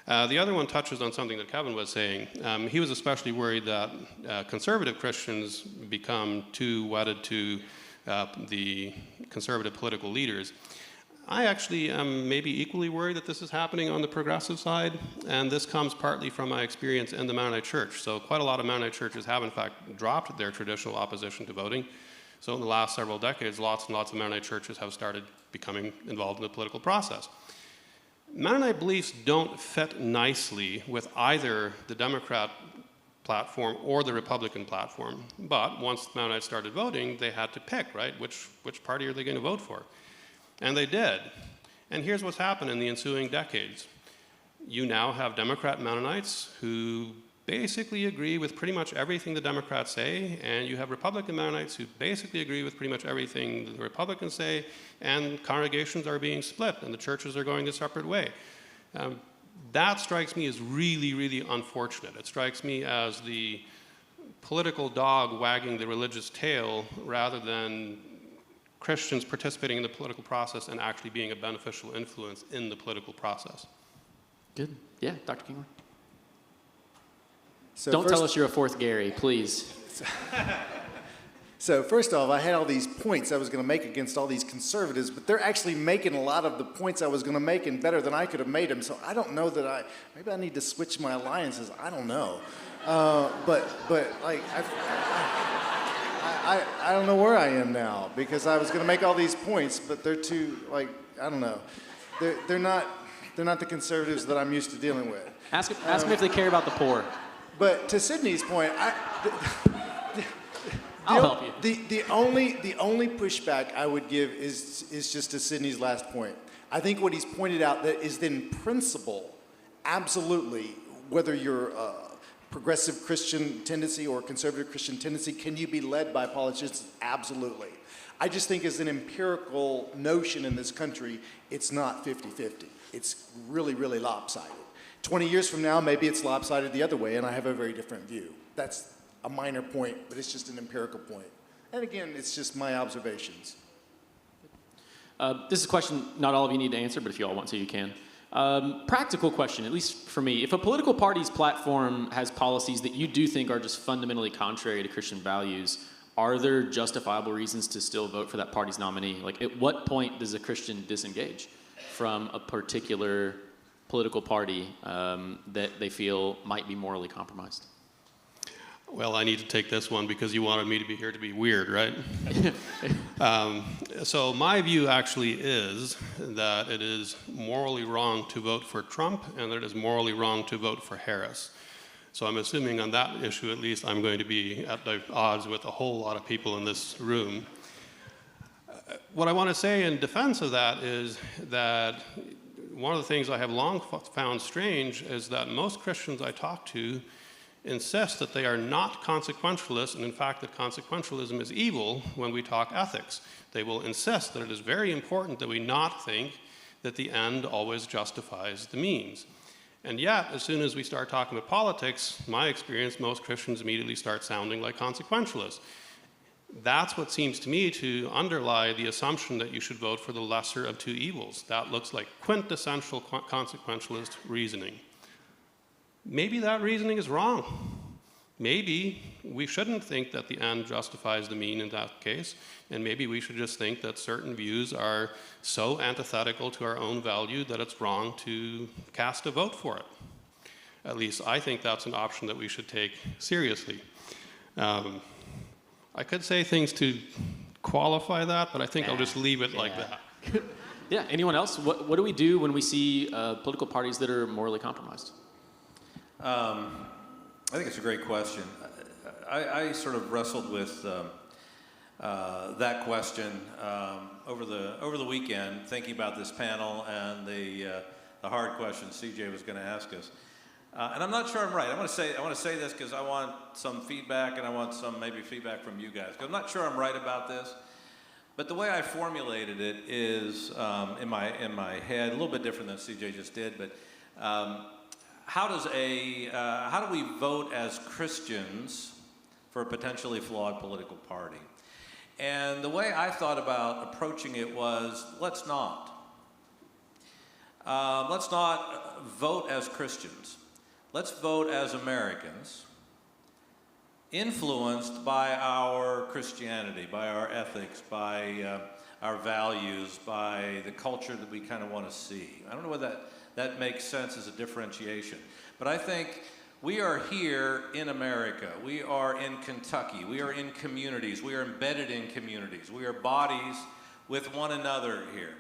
The other one touches on something that Kevin was saying. He was especially worried that conservative Christians become too wedded to the conservative political leaders. I actually am maybe equally worried that this is happening on the progressive side, and this comes partly from my experience in the Mennonite Church. So quite a lot of Mennonite churches have, in fact, dropped their traditional opposition to voting. So in the last several decades, lots and lots of Mennonite churches have started becoming involved in the political process. Mennonite beliefs don't fit nicely with either the Democrat platform or the Republican platform. But once the Mennonites started voting, they had to pick, right? Which party are they going to vote for? And they did. And here's what's happened in the ensuing decades. You now have Democrat Mennonites who basically agree with pretty much everything the Democrats say, and you have Republican Mennonites who basically agree with pretty much everything the Republicans say, and congregations are being split, and the churches are going a separate way. That strikes me as really, really unfortunate. It strikes me as the political dog wagging the religious tail rather than Christians participating in the political process and actually being a beneficial influence in the political process. Good. Yeah, Dr. Kingler. So Don't tell us you're a fourth Gary, please. So first off, I had all these points I was going to make against all these conservatives, but they're actually making a lot of the points I was going to make and better than I could have made them. So I don't know that maybe I need to switch my alliances. I don't know. But like, I don't know where I am now because I was going to make all these points, but they're too, like, I don't know. They're not the conservatives that I'm used to dealing with. Ask them if they care about the poor. But to Sydney's point, I'll help you. The only pushback I would give is just to Sydney's last point. I think what he's pointed out that is in principle, absolutely, whether you're a progressive Christian tendency or conservative Christian tendency, can you be led by politicians? Absolutely. I just think as an empirical notion in this country, it's not 50-50. It's really, really lopsided. 20 years from now, maybe it's lopsided the other way, and I have a very different view. That's a minor point, but it's just an empirical point. And again, it's just my observations. This is a question not all of you need to answer, but if you all want to, you can. Practical question, at least for me. If a political party's platform has policies that you do think are just fundamentally contrary to Christian values, are there justifiable reasons to still vote for that party's nominee? Like, at what point does a Christian disengage from a particular political party that they feel might be morally compromised? Well, I need to take this one because you wanted me to be here to be weird, right? So my view actually is that it is morally wrong to vote for Trump and that it is morally wrong to vote for Harris. So I'm assuming on that issue, at least, I'm going to be at the odds with a whole lot of people in this room. What I want to say in defense of that is that one of the things I have long found strange is that most Christians I talk to insist that they are not consequentialists, and in fact that consequentialism is evil when we talk ethics. They will insist that it is very important that we not think that the end always justifies the means. And yet, as soon as we start talking about politics, my experience, most Christians immediately start sounding like consequentialists. That's what seems to me to underlie the assumption that you should vote for the lesser of two evils. That looks like quintessential consequentialist reasoning. Maybe that reasoning is wrong. Maybe we shouldn't think that the end justifies the mean in that case, and maybe we should just think that certain views are so antithetical to our own value that it's wrong to cast a vote for it. At least I think that's an option that we should take seriously. I could say things to qualify that, but I think I'll just leave it like that. Yeah, anyone else? What do we do when we see political parties that are morally compromised? I think it's a great question. I sort of wrestled with that question over the weekend, thinking about this panel and the hard questions CJ was going to ask us. And I'm not sure I'm right. I want to say this because I want some feedback, and I want some maybe feedback from you guys. Because I'm not sure I'm right about this. But the way I formulated it is in my head, a little bit different than CJ just did. But how do we vote as Christians for a potentially flawed political party? And the way I thought about approaching it was, let's not vote as Christians. Let's vote as Americans, influenced by our Christianity, by our ethics, by our values, by the culture that we kind of want to see. I don't know whether that makes sense as a differentiation. But I think we are here in America. We are in Kentucky. We are in communities. We are embedded in communities. We are bodies with one another here.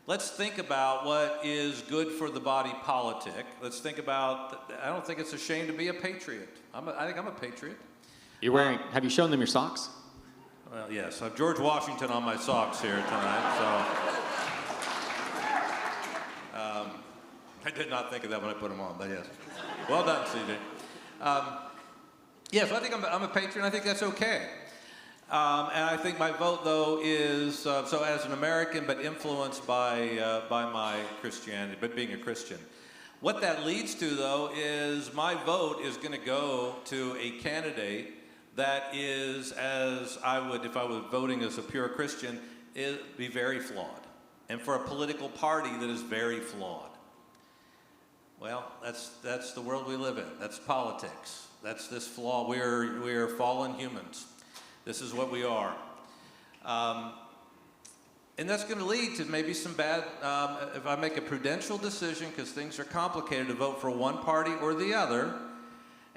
Let's think about what is good for the body politic. Let's think about, I don't think it's a shame to be a patriot. I think I'm a patriot. You're wearing, have you shown them your socks? Well, yes. I have George Washington on my socks here tonight, so. I did not think of that when I put them on, but yes. Well done, CJ. Yes, I think I'm a patriot, and I think that's okay. And I think my vote, though, is, so as an American, but influenced by my Christianity, but being a Christian. What that leads to, though, is my vote is going to go to a candidate that is, as I would, if I was voting as a pure Christian, be very flawed. And for a political party that is very flawed. Well, that's the world we live in. That's politics. That's this flaw. We are fallen humans. This is what we are. And that's going to lead to maybe some bad, if I make a prudential decision, because things are complicated, to vote for one party or the other,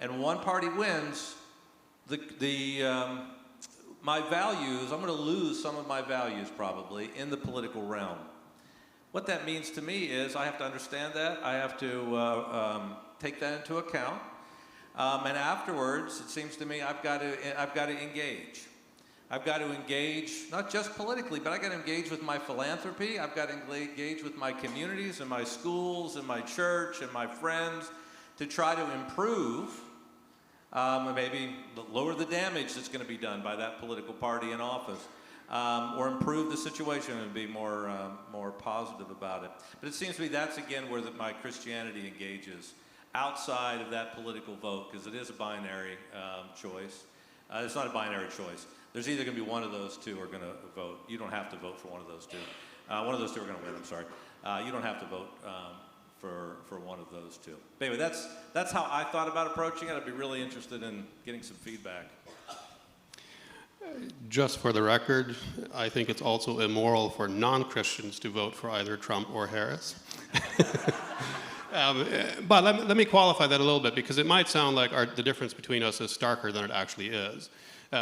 and one party wins, my values, I'm going to lose some of my values probably in the political realm. What that means to me is I have to understand that. I have to take that into account. And afterwards, it seems to me I've got to engage. I've got to engage, not just politically, but I've got to engage with my philanthropy. I've got to engage with my communities and my schools and my church and my friends to try to improve, maybe lower the damage that's going to be done by that political party in office, or improve the situation and be more positive about it. But it seems to me that's, again, where my Christianity engages, outside of that political vote, because it is a binary choice. It's not a binary choice. There's either going to be one of those two are going to vote. You don't have to vote for one of those two. One of those two are going to win, I'm sorry. You don't have to vote for one of those two. But anyway, that's how I thought about approaching it. I'd be really interested in getting some feedback. Just for the record, I think it's also immoral for non-Christians to vote for either Trump or Harris. But let me qualify that a little bit, because it might sound like the difference between us is starker than it actually is.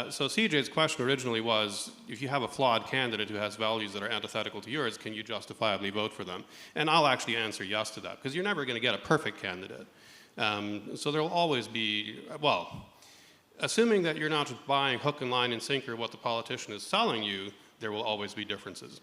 So CJ's question originally was, if you have a flawed candidate who has values that are antithetical to yours, can you justifiably vote for them? And I'll actually answer yes to that, because you're never going to get a perfect candidate. So there will always be, well, assuming that you're not just buying hook and line and sinker what the politician is selling you, there will always be differences.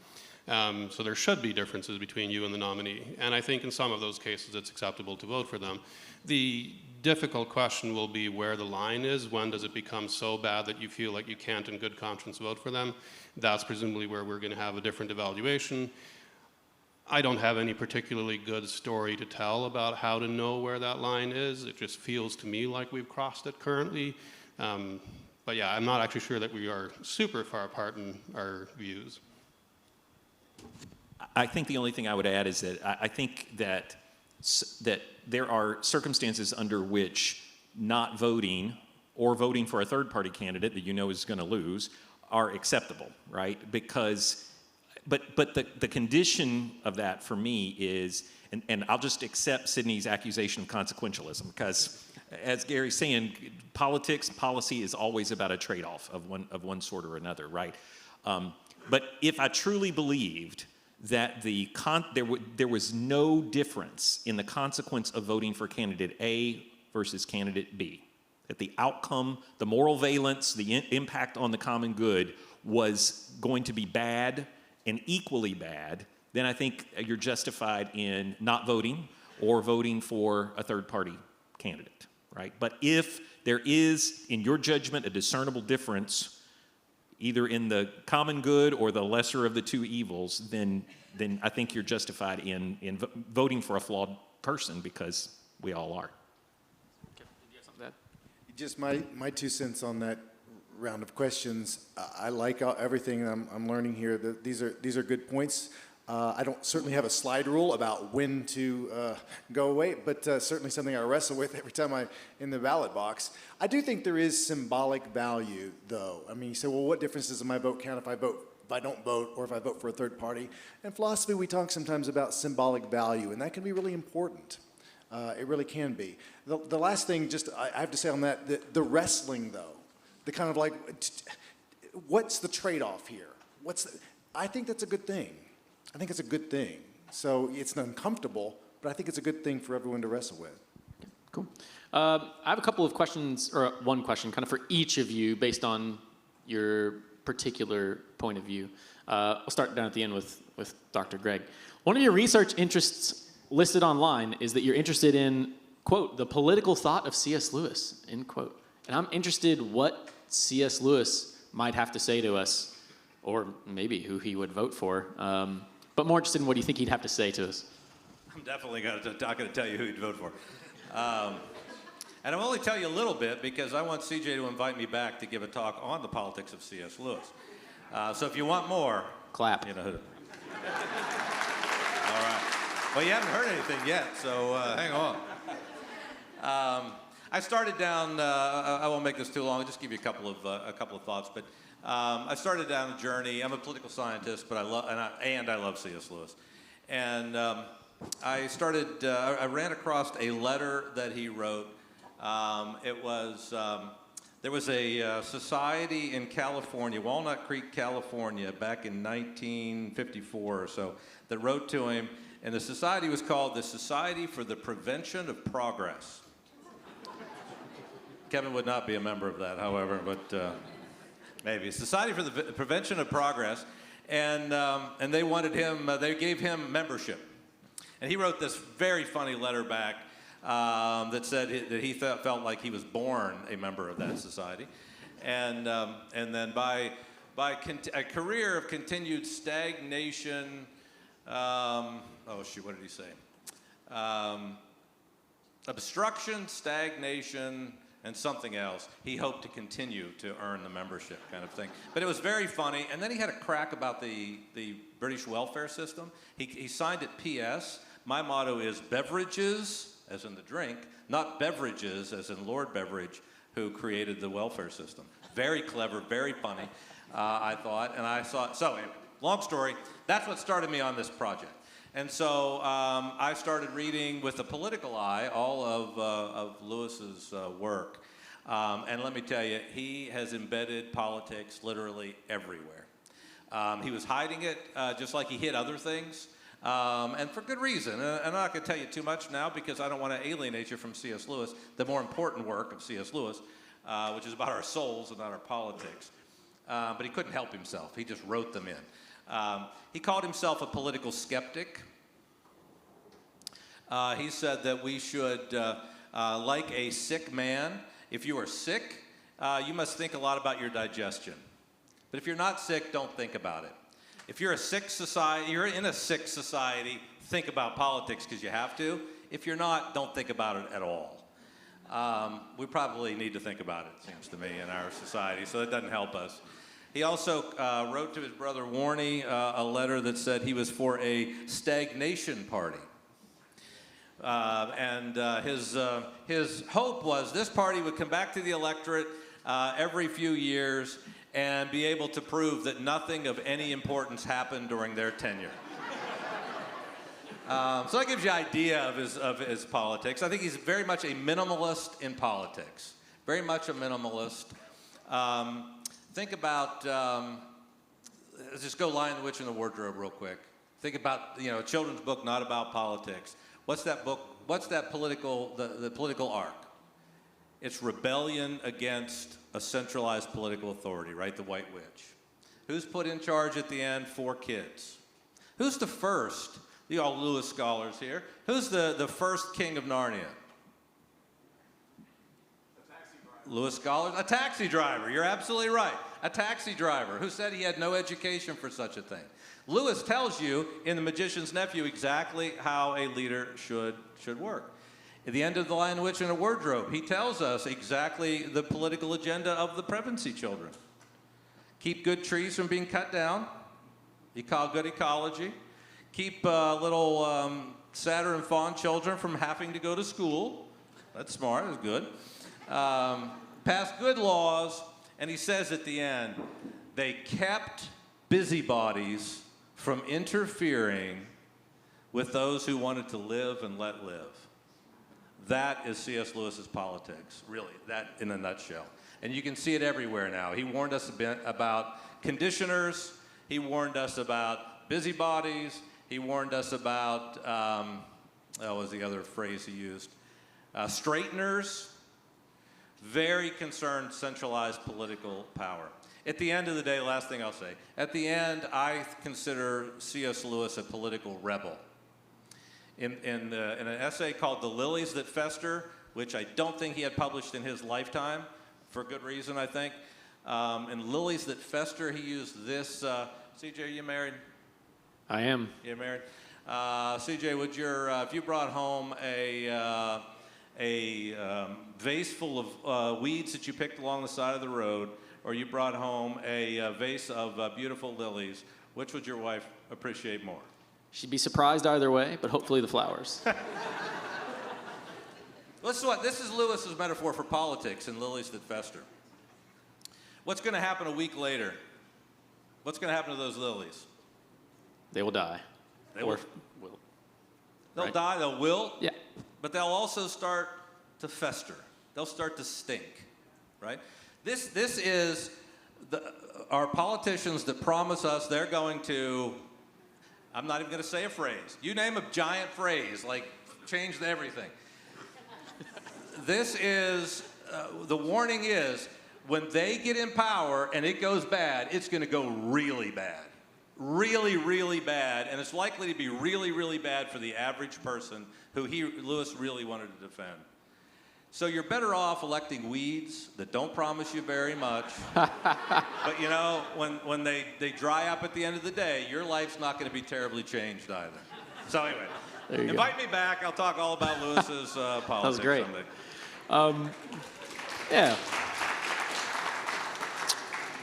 So there should be differences between you and the nominee. And I think in some of those cases it's acceptable to vote for them. The difficult question will be where the line is. When does it become so bad that you feel like you can't in good conscience vote for them? That's presumably where we're going to have a different evaluation. I don't have any particularly good story to tell about how to know where that line is. It just feels to me like we've crossed it currently. But yeah, I'm not actually sure that we are super far apart in our views. I think the only thing I would add is that I think that there are circumstances under which not voting or voting for a third-party candidate that you know is going to lose are acceptable, right? Because, but the condition of that for me is, and I'll just accept Sydney's accusation of consequentialism, because as Gary's saying, policy is always about a trade-off of one sort or another, right? But if I truly believed that there was no difference in the consequence of voting for candidate A versus candidate B, that the outcome, the moral valence, the impact on the common good was going to be bad and equally bad, then I think you're justified in not voting or voting for a third-party candidate, right? But if there is, in your judgment, a discernible difference either in the common good or the lesser of the two evils, then I think you're justified in voting for a flawed person, because we all are. Okay. Do you have something to add? Just my 2 cents on that round of questions. I like everything I'm learning here. These are good points. I don't certainly have a slide rule about when to go away, but certainly something I wrestle with every time I'm in the ballot box. I do think there is symbolic value, though. I mean, you say, well, what difference does my vote count if I don't vote, or if I vote for a third party? In philosophy, we talk sometimes about symbolic value, and that can be really important. It really can be. The last thing, I have to say on that, the wrestling, though, the kind of like, what's the trade-off here? I think that's a good thing. I think it's a good thing. So it's uncomfortable, but I think it's a good thing for everyone to wrestle with. Cool. I have a couple of questions, or one question, kind of for each of you based on your particular point of view. I'll start down at the end with Dr. Greg. One of your research interests listed online is that you're interested in, quote, the political thought of C.S. Lewis, end quote. And I'm interested what C.S. Lewis might have to say to us, or maybe who he would vote for, but more interested in what do you think he'd have to say to us? I'm definitely not going to tell you who you'd vote for. And I'll only tell you a little bit because I want CJ to invite me back to give a talk on the politics of C.S. Lewis. So if you want more, Clap. you know. All right. Well, you haven't heard anything yet, so hang on. I started down. I won't make this too long. I'll just give you a couple of thoughts. But I started down a journey. I'm a political scientist, but I love C.S. Lewis. And I started. I ran across a letter that he wrote. There was a society in California, Walnut Creek, California, back in 1954 or so, that wrote to him, and the society was called the Society for the Prevention of Progress. Kevin would not be a member of that, however, but maybe. Society for the Prevention of Progress, and they wanted him, they gave him membership. And he wrote this very funny letter back that said that he felt like he was born a member of that society. And then by a career of continued stagnation, what did he say? Obstruction, stagnation, and something else. He hoped to continue to earn the membership, kind of thing. But it was very funny. And then he had a crack about the British welfare system. He signed it PS, My motto is beverages, as in the drink, not beverages, as in Lord Beveridge, who created the welfare system. Very clever, very funny, I thought. And I saw, so anyway, long story, that's what started me on this project. And so I started reading with a political eye all of Lewis's work. And let me tell you, he has embedded politics literally everywhere. He was hiding it just like he hid other things, and for good reason. And I'm not going to tell you too much now because I don't want to alienate you from C.S. Lewis, the more important work of C.S. Lewis, which is about our souls and not our politics. But he couldn't help himself. He just wrote them in. He called himself a political skeptic. He said that we should, like a sick man, if you are sick, you must think a lot about your digestion. But if you're not sick, don't think about it. If you're a sick society, you're in a sick society, think about politics because you have to. If you're not, don't think about it at all. We probably need to think about it, seems to me, in our society, so that doesn't help us. He also wrote to his brother Warney a letter that said he was for a stagnation party. His hope was this party would come back to the electorate every few years and be able to prove that nothing of any importance happened during their tenure. So that gives you an idea of his politics. I think he's very much a minimalist in politics. Very much a minimalist. Think about, let's just go Lion, the Witch, and the Wardrobe real quick. Think about, a children's book not about politics. What's that book? What's that political, the political arc? It's rebellion against a centralized political authority, right? The White Witch. Who's put in charge at the end? 4 kids. Who's the first? You all Lewis scholars here. Who's the first king of Narnia? Lewis scholars? A taxi driver. You're absolutely right. A taxi driver who said he had no education for such a thing. Lewis tells you in The Magician's Nephew exactly how a leader should work. At the end of The Lion, the Witch, and the Wardrobe, he tells us exactly the political agenda of the Prevency children. Keep good trees from being cut down. Good ecology. Keep little satyr and fawn children from having to go to school. That's smart, that's good. Pass good laws, and he says at the end, they kept busybodies from interfering with those who wanted to live and let live. That is C.S. Lewis's politics, really, that in a nutshell. And you can see it everywhere now. He warned us a bit about conditioners. He warned us about busybodies. He warned us about, what was the other phrase he used? Straighteners. Very concerned, centralized political power. At the end of the day, last thing I'll say, at the end, I consider C.S. Lewis a political rebel. In an essay called The Lilies That Fester, which I don't think he had published in his lifetime, for good reason, I think. In Lilies That Fester, he used this, CJ, are you married? I am. You're married? CJ, would if you brought home a vase full of weeds that you picked along the side of the road, or you brought home a vase of beautiful lilies, which would your wife appreciate more? She'd be surprised either way, but hopefully the flowers. This is Lewis's metaphor for politics in Lilies That Fester. What's going to happen a week later? What's going to happen to those lilies? They will die. They will. They'll Right. die, they'll wilt, Yeah. but they'll also start to fester. They'll start to stink, right? This is our politicians that promise us they're going to, I'm not even going to say a phrase. You name a giant phrase, like change everything. This is, the warning is, when they get in power and it goes bad, it's going to go really bad. Really, really bad, and it's likely to be really, really bad for the average person who Lewis really wanted to defend. So you're better off electing weeds that don't promise you very much, but when they dry up at the end of the day, your life's not going to be terribly changed either. So anyway, invite me back. I'll talk all about Lewis's politics. That was great. Someday. Yeah.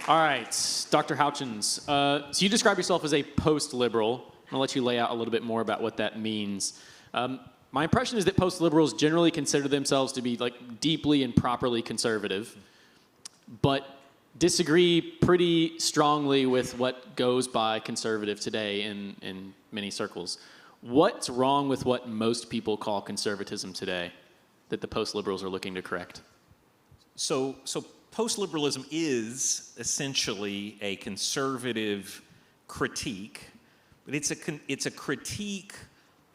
All right, Dr. Houchins. So you describe yourself as a post-liberal. I'll let you lay out a little bit more about what that means. My impression is that post-liberals generally consider themselves to be like deeply and properly conservative, but disagree pretty strongly with what goes by conservative today in many circles. What's wrong with what most people call conservatism today that the post-liberals are looking to correct? So post-liberalism is essentially a conservative critique, but it's a critique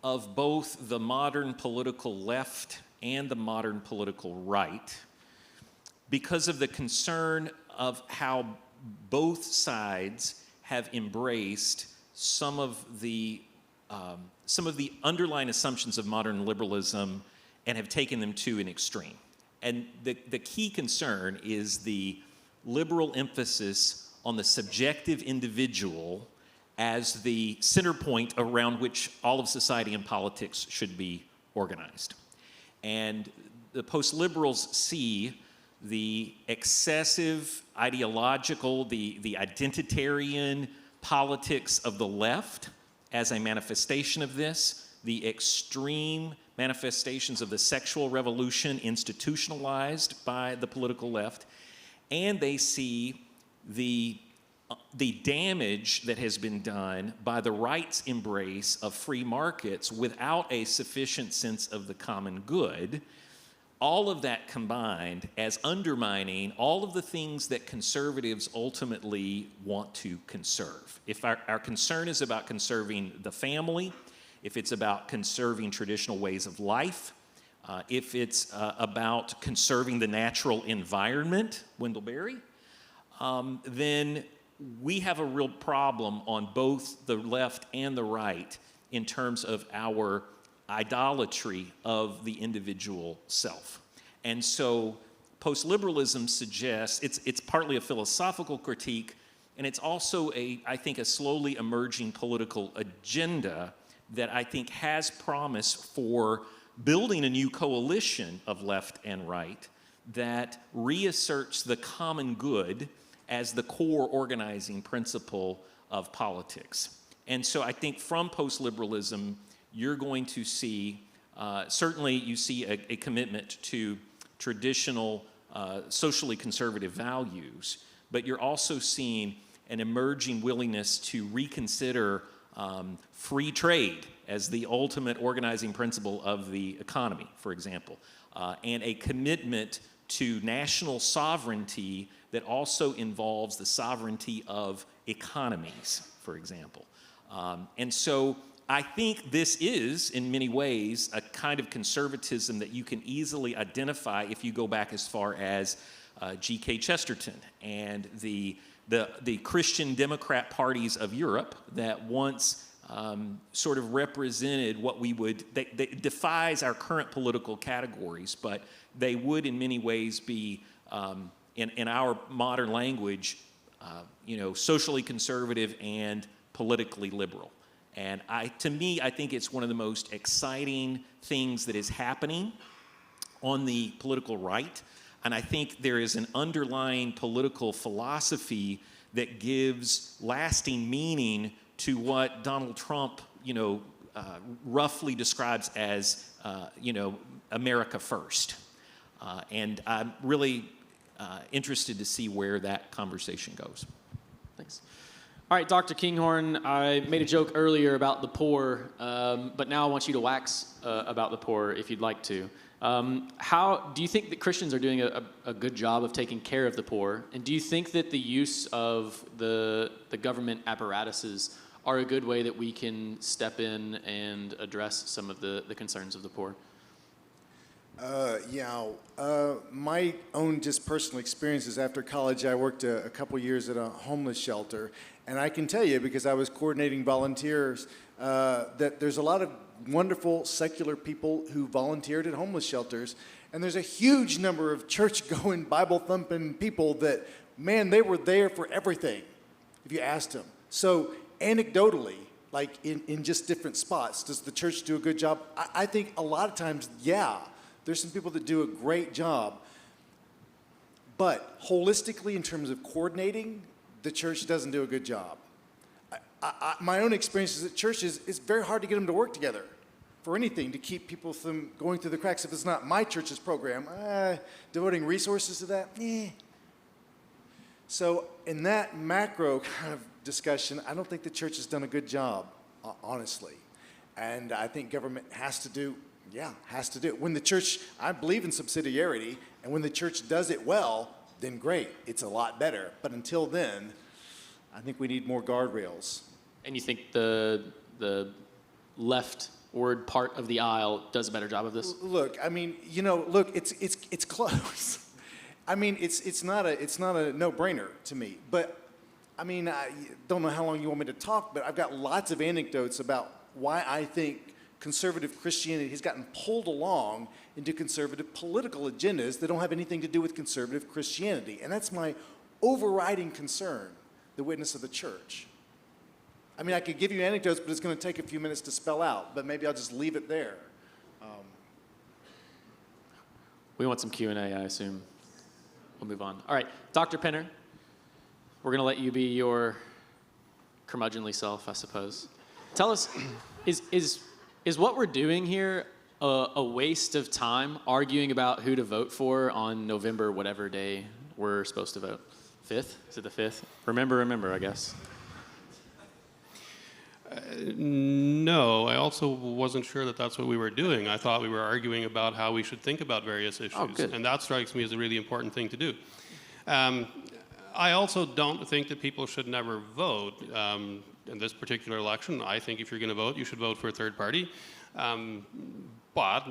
of both the modern political left and the modern political right because of the concern of how both sides have embraced some of the underlying assumptions of modern liberalism and have taken them to an extreme. And the key concern is the liberal emphasis on the subjective individual as the center point around which all of society and politics should be organized. And the post-liberals see the excessive ideological, the identitarian politics of the left as a manifestation of this, the extreme manifestations of the sexual revolution institutionalized by the political left, and they see the damage that has been done by the right's embrace of free markets without a sufficient sense of the common good. All of that combined as undermining all of the things that conservatives ultimately want to conserve. If our concern is about conserving the family, if it's about conserving traditional ways of life, if it's about conserving the natural environment, Wendell Berry, then we have a real problem on both the left and the right in terms of our idolatry of the individual self. And so post-liberalism suggests, it's partly a philosophical critique, and it's also I think a slowly emerging political agenda that I think has promise for building a new coalition of left and right that reasserts the common good as the core organizing principle of politics. And so I think from post-liberalism, you're going to see, certainly you see a commitment to traditional socially conservative values, but you're also seeing an emerging willingness to reconsider free trade as the ultimate organizing principle of the economy, for example, and a commitment to national sovereignty that also involves the sovereignty of economies, for example. And so I think this is, in many ways, a kind of conservatism that you can easily identify if you go back as far as G.K. Chesterton and the Christian Democrat parties of Europe that once sort of represented what we would, they defies our current political categories, but they would in many ways be, in our modern language, socially conservative and politically liberal. And to me, I think it's one of the most exciting things that is happening on the political right. And I think there is an underlying political philosophy that gives lasting meaning to what Donald Trump, roughly describes as, America first. And I'm really interested to see where that conversation goes. Thanks. All right, Dr. Kinghorn, I made a joke earlier about the poor, but now I want you to wax about the poor if you'd like to. How do you think that Christians are doing a good job of taking care of the poor? And do you think that the use of the government apparatuses are a good way that we can step in and address some of the concerns of the poor? My own just personal experiences after college, I worked a couple years at a homeless shelter, and I can tell you, because I was coordinating volunteers, that there's a lot of wonderful secular people who volunteered at homeless shelters, and there's a huge number of church-going, Bible-thumping people that, man, they were there for everything, if you asked them. So anecdotally, like in just different spots, does the church do a good job? I think a lot of times, yeah. There's some people that do a great job. But holistically, in terms of coordinating, the church doesn't do a good job. my own experiences at churches, it's very hard to get them to work together for anything, to keep people from going through the cracks. If it's not my church's program, devoting resources to that, So in that macro kind of discussion, I don't think the church has done a good job, honestly. And I think government has to do it. When the church, I believe in subsidiarity, and when the church does it well, then great, it's a lot better. But until then, I think we need more guardrails. And you think the leftward part of the aisle does a better job of this? Look, I mean, it's close. I mean, it's not a no-brainer to me. But I mean, I don't know how long you want me to talk, but I've got lots of anecdotes about why I think conservative Christianity has gotten pulled along into conservative political agendas that don't have anything to do with conservative Christianity. And that's my overriding concern, the witness of the church. I mean, I could give you anecdotes, but it's going to take a few minutes to spell out, but maybe I'll just leave it there. We want some Q&A, I assume. We'll move on. All right, Dr. Penner, we're going to let you be your curmudgeonly self, I suppose. Tell us, is what we're doing here a waste of time arguing about who to vote for on November whatever day we're supposed to vote? 5th? Is it the 5th? Remember, I guess. No, I also wasn't sure that that's what we were doing. I thought we were arguing about how we should think about various issues. Oh, good. And that strikes me as a really important thing to do. I also don't think that people should never vote. In this particular election, I think if you're going to vote, you should vote for a third party. But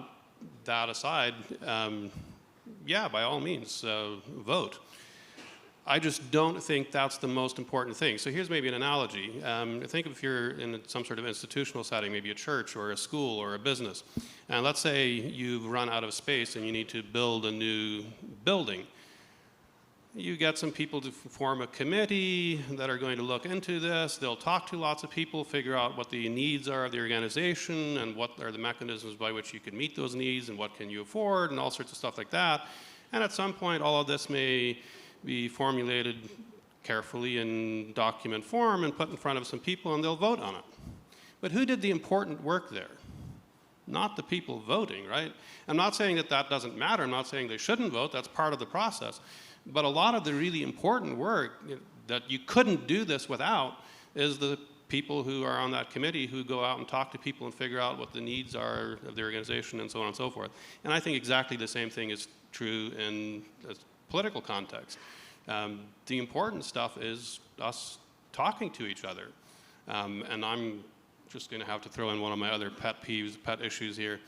that aside, by all means, vote. I just don't think that's the most important thing. So here's maybe an analogy. Think if you're in some sort of institutional setting, maybe a church or a school or a business. And let's say you've run out of space and you need to build a new building. You get some people to form a committee that are going to look into this. They'll talk to lots of people, figure out what the needs are of the organization and what are the mechanisms by which you can meet those needs and what can you afford and all sorts of stuff like that. And at some point, all of this may be formulated carefully in document form and put in front of some people and they'll vote on it. But who did the important work there? Not the people voting, right? I'm not saying that that doesn't matter. I'm not saying they shouldn't vote. That's part of the process. But a lot of the really important work that you couldn't do this without is the people who are on that committee who go out and talk to people and figure out what the needs are of the organization and so on and so forth. And I think exactly the same thing is true in a political context. The important stuff is us talking to each other. And I'm just going to have to throw in one of my other pet peeves, pet issues here.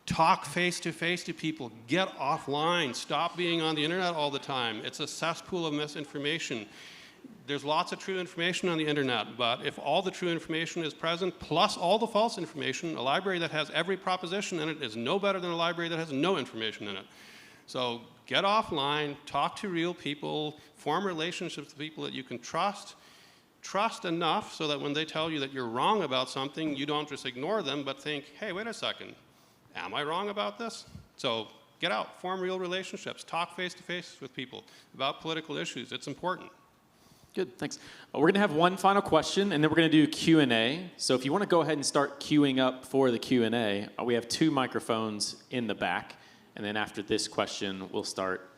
Talk face-to-face to people. Get offline. Stop being on the internet all the time. It's a cesspool of misinformation. There's lots of true information on the internet, but if all the true information is present, plus all the false information, a library that has every proposition in it is no better than a library that has no information in it. So get offline, talk to real people, form relationships with people that you can trust. Trust enough so that when they tell you that you're wrong about something, you don't just ignore them, but think, hey, wait a second. Am I wrong about this? So get out, form real relationships, talk face-to-face with people about political issues. It's important. Good, thanks. We're going to have one final question, and then we're going to do Q&A. So if you want to go ahead and start queuing up for the Q&A, we have 2 microphones in the back. And then after this question, we'll start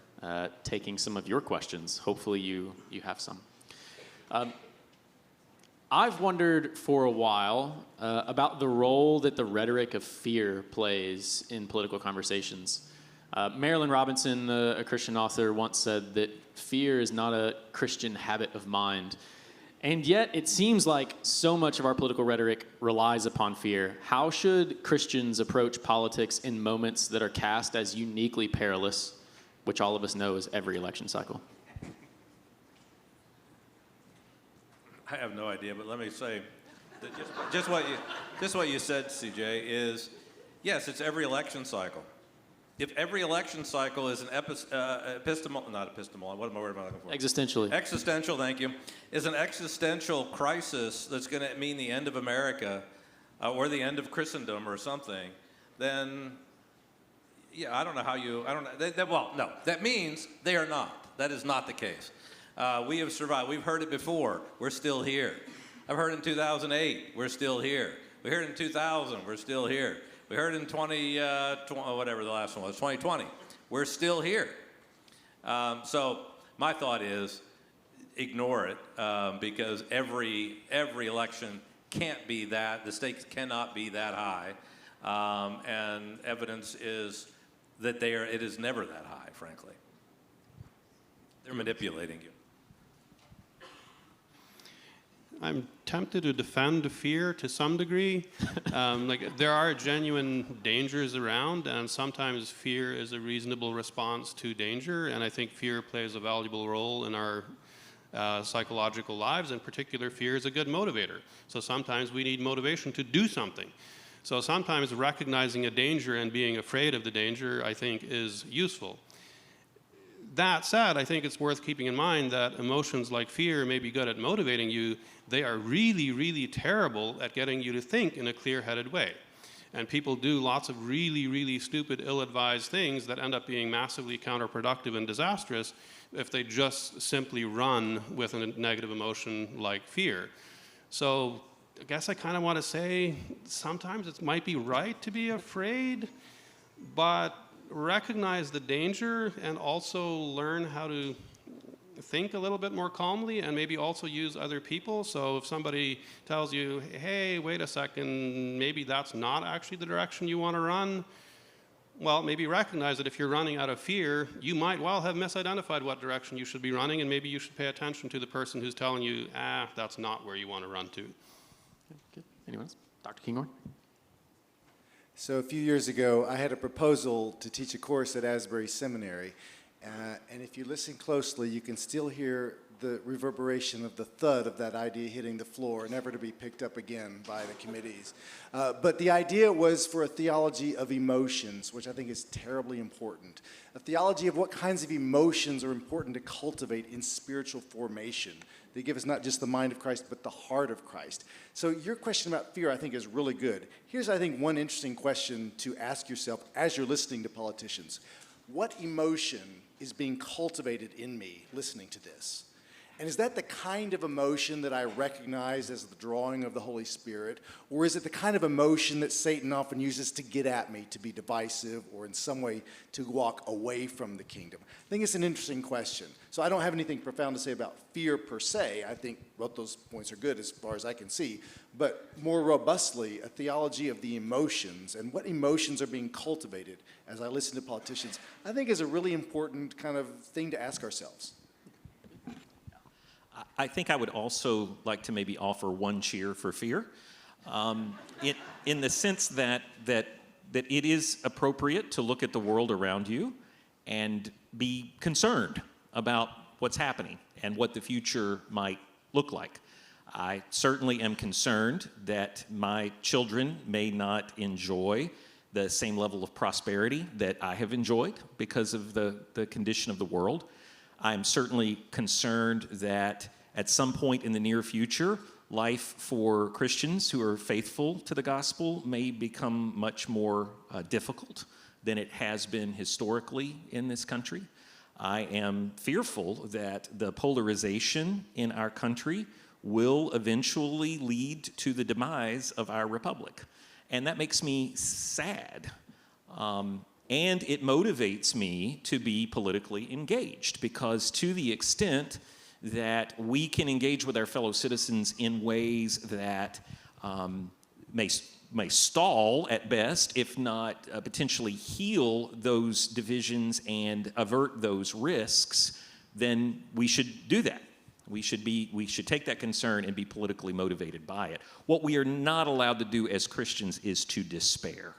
taking some of your questions. Hopefully you have some. I've wondered for a while about the role that the rhetoric of fear plays in political conversations. Marilyn Robinson, a Christian author, once said that fear is not a Christian habit of mind. And yet it seems like so much of our political rhetoric relies upon fear. How should Christians approach politics in moments that are cast as uniquely perilous, which all of us know is every election cycle? I have no idea, but let me say that just what you said, CJ, is yes, it's every election cycle. If every election cycle is an existential, thank you, is an existential crisis that's going to mean the end of America or the end of Christendom or something, then, yeah, I don't know how you, no, that means they are not. That is not the case. We have survived. We've heard it before. We're still here. I've heard in 2008, we're still here. We heard in 2000, we're still here. We heard in whatever the last one was, 2020, we're still here. So my thought is ignore it because every election can't be that, the stakes cannot be that high. And evidence is that it is never that high, frankly. They're manipulating you. I'm tempted to defend fear to some degree. There are genuine dangers around, and sometimes fear is a reasonable response to danger, and I think fear plays a valuable role in our psychological lives. In particular, fear is a good motivator. So sometimes we need motivation to do something. So sometimes recognizing a danger and being afraid of the danger, I think, is useful. That said, I think it's worth keeping in mind that emotions like fear may be good at motivating you. They are really, really terrible at getting you to think in a clear-headed way. And people do lots of really, really stupid, ill-advised things that end up being massively counterproductive and disastrous if they just simply run with a negative emotion like fear. So I guess I kind of want to say sometimes it might be right to be afraid, but recognize the danger and also learn how to think a little bit more calmly and maybe also use other people. So if somebody tells you, hey, wait a second, maybe that's not actually the direction you want to run, well, maybe recognize that if you're running out of fear, you might well have misidentified what direction you should be running, and maybe you should pay attention to the person who's telling you, that's not where you want to run to. Good. Anyone else? Dr. Kinghorn? So a few years ago, I had a proposal to teach a course at Asbury Seminary. And if you listen closely, you can still hear the reverberation of the thud of that idea hitting the floor, never to be picked up again by the committees. But the idea was for a theology of emotions, which I think is terribly important. A theology of what kinds of emotions are important to cultivate in spiritual formation. They give us not just the mind of Christ, but the heart of Christ. So your question about fear, I think, is really good. Here's, I think, one interesting question to ask yourself as you're listening to politicians. What emotion is being cultivated in me listening to this? And is that the kind of emotion that I recognize as the drawing of the Holy Spirit? Or is it the kind of emotion that Satan often uses to get at me, to be divisive, or in some way to walk away from the kingdom? I think it's an interesting question. So I don't have anything profound to say about fear per se. I think both those points are good as far as I can see. But more robustly, a theology of the emotions and what emotions are being cultivated as I listen to politicians, I think is a really important kind of thing to ask ourselves. I think I would also like to maybe offer one cheer for fear, in the sense that it is appropriate to look at the world around you and be concerned about what's happening and what the future might look like. I certainly am concerned that my children may not enjoy the same level of prosperity that I have enjoyed because of the condition of the world. I'm certainly concerned that at some point in the near future, life for Christians who are faithful to the gospel may become much more difficult than it has been historically in this country. I am fearful that the polarization in our country will eventually lead to the demise of our republic. And that makes me sad. And it motivates me to be politically engaged, because to the extent that we can engage with our fellow citizens in ways that may stall at best, if not potentially heal those divisions and avert those risks, then we should do that. We should take that concern and be politically motivated by it. What we are not allowed to do as Christians is to despair.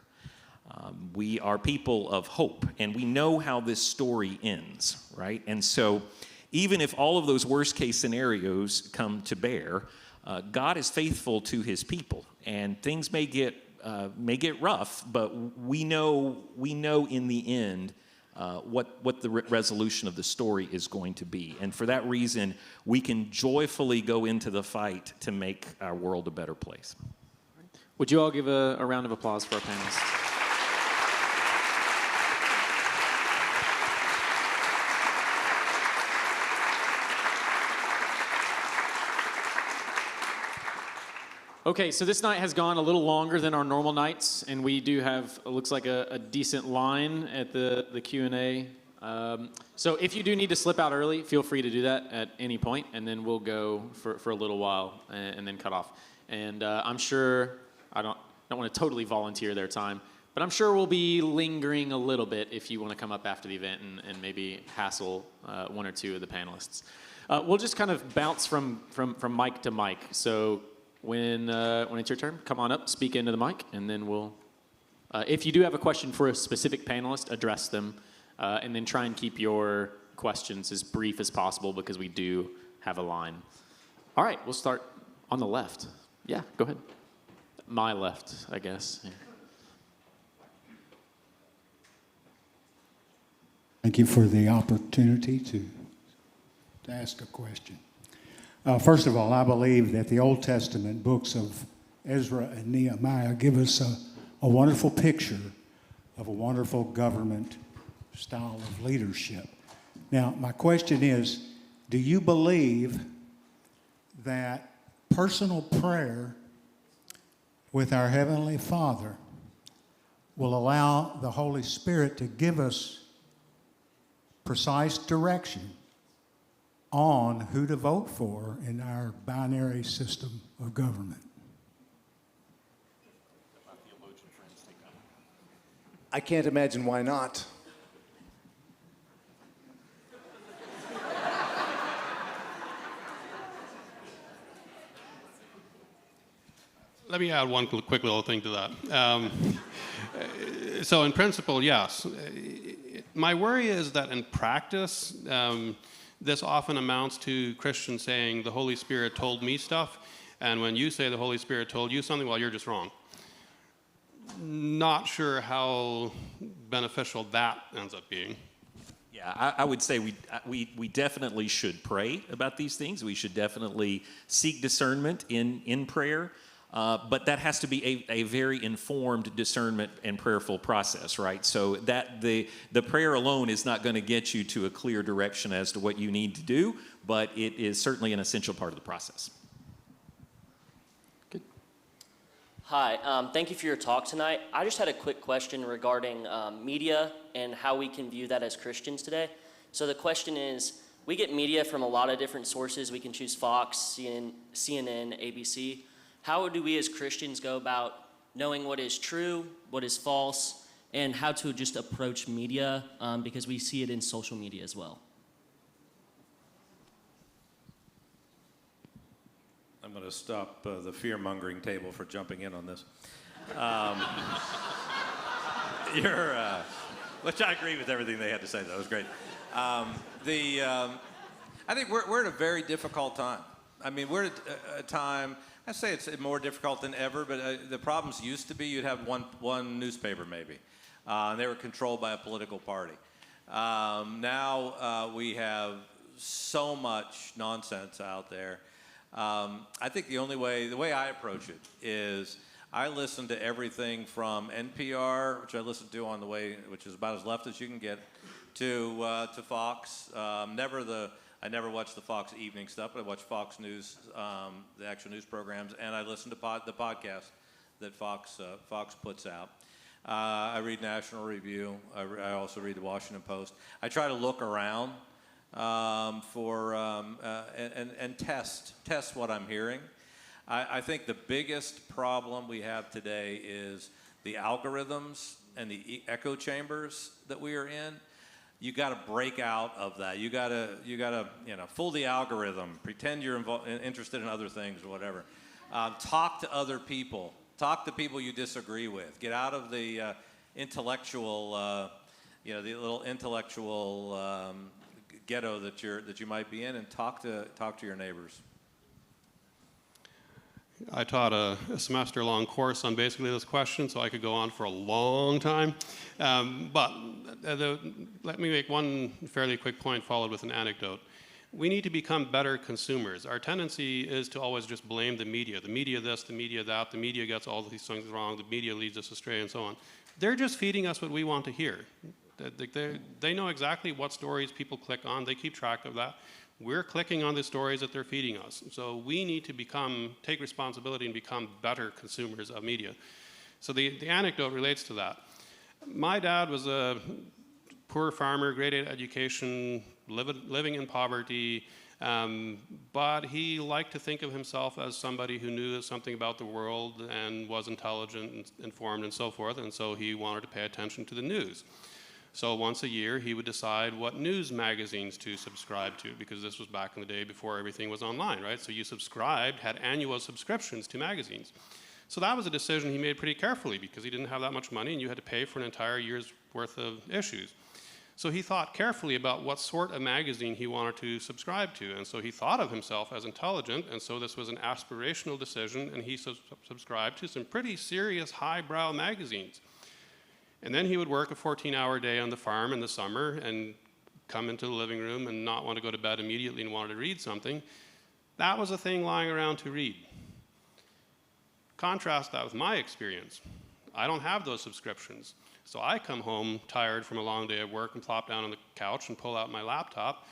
We are people of hope, and we know how this story ends, right? And so even if all of those worst case scenarios come to bear, God is faithful to his people, and things may get rough, but we know in the end what the resolution of the story is going to be. And for that reason, we can joyfully go into the fight to make our world a better place. Would you all give a round of applause for our panelists? Okay, so this night has gone a little longer than our normal nights, and we do have, it looks like a decent line at the Q&A. So if you do need to slip out early, feel free to do that at any point, and then we'll go for a little while and then cut off. And I'm sure, I don't want to totally volunteer their time, but I'm sure we'll be lingering a little bit if you want to come up after the event and maybe hassle one or two of the panelists. We'll just kind of bounce from mic to mic. So when it's your turn, come on up, speak into the mic, and then we'll, if you do have a question for a specific panelist, address them, and then try and keep your questions as brief as possible because we do have a line. All right, we'll start on the left. Yeah, go ahead. My left, I guess. Yeah. Thank you for the opportunity to ask a question. First of all, I believe that the Old Testament books of Ezra and Nehemiah give us a wonderful picture of a wonderful government style of leadership. Now, my question is, do you believe that personal prayer with our Heavenly Father will allow the Holy Spirit to give us precise direction on who to vote for in our binary system of government? I can't imagine why not. Let me add one quick little thing to that. So in principle, yes. My worry is that in practice, this often amounts to Christians saying, the Holy Spirit told me stuff, and when you say the Holy Spirit told you something, well, you're just wrong. Not sure how beneficial that ends up being. Yeah, I would say we definitely should pray about these things. We should definitely seek discernment in prayer. But that has to be a very informed discernment and prayerful process, right? So that the prayer alone is not going to get you to a clear direction as to what you need to do, but it is certainly an essential part of the process. Good. Hi, thank you for your talk tonight. I just had a quick question regarding media and how we can view that as Christians today. So the question is, we get media from a lot of different sources. We can choose Fox, CNN, ABC. How do we as Christians go about knowing what is true, what is false, and how to just approach media because we see it in social media as well? I'm going to stop the fear-mongering table for jumping in on this. Which I agree with everything they had to say, though. It was great. I think we're at a very difficult time. I mean, we're at a time, I say it's more difficult than ever, but the problems used to be you'd have one newspaper maybe, and they were controlled by a political party. Now we have so much nonsense out there. I think the way I approach it is I listen to everything from NPR, which I listen to on the way, which is about as left as you can get, to Fox. I never watch the Fox evening stuff, but I watch Fox News, the actual news programs, and I listen to the podcast that Fox puts out. I read National Review. I also read the Washington Post. I try to look around and test what I'm hearing. I think the biggest problem we have today is the algorithms and the echo chambers that we are in. You got to break out of that. You got to fool the algorithm. Pretend you're interested in other things or whatever. Talk to other people. Talk to people you disagree with. Get out of the intellectual, the little intellectual ghetto that you might be in, and talk to your neighbors. I taught a semester-long course on basically this question, so I could go on for a long time. But let me make one fairly quick point followed with an anecdote. We need to become better consumers. Our tendency is to always just blame the media. The media this, the media that, the media gets all these things wrong, the media leads us astray, and so on. They're just feeding us what we want to hear. They know exactly what stories people click on. They keep track of that. We're clicking on the stories that they're feeding us. So we need to take responsibility and become better consumers of media. So the anecdote relates to that. My dad was a poor farmer, grade 8 education, living in poverty, but he liked to think of himself as somebody who knew something about the world and was intelligent and informed and so forth, and so he wanted to pay attention to the news. So once a year, he would decide what news magazines to subscribe to, because this was back in the day before everything was online, right? So you had annual subscriptions to magazines. So that was a decision he made pretty carefully, because he didn't have that much money and you had to pay for an entire year's worth of issues. So he thought carefully about what sort of magazine he wanted to subscribe to, and so he thought of himself as intelligent, and so this was an aspirational decision, and he subscribed to some pretty serious highbrow magazines. And then he would work a 14-hour day on the farm in the summer and come into the living room and not want to go to bed immediately and wanted to read something. That was a thing lying around to read. Contrast that with my experience. I don't have those subscriptions. So I come home tired from a long day of work and plop down on the couch and pull out my laptop.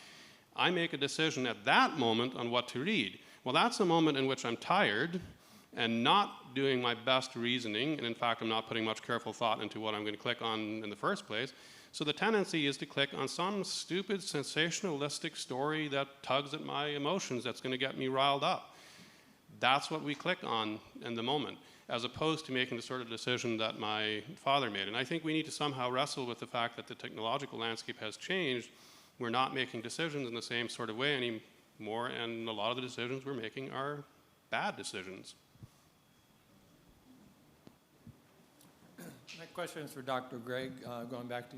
I make a decision at that moment on what to read. Well, that's a moment in which I'm tired and not doing my best reasoning, and in fact, I'm not putting much careful thought into what I'm going to click on in the first place. So the tendency is to click on some stupid, sensationalistic story that tugs at my emotions that's going to get me riled up. That's what we click on in the moment, as opposed to making the sort of decision that my father made. And I think we need to somehow wrestle with the fact that the technological landscape has changed. We're not making decisions in the same sort of way anymore, and a lot of the decisions we're making are bad decisions. My question is for Dr. Gregg, going back to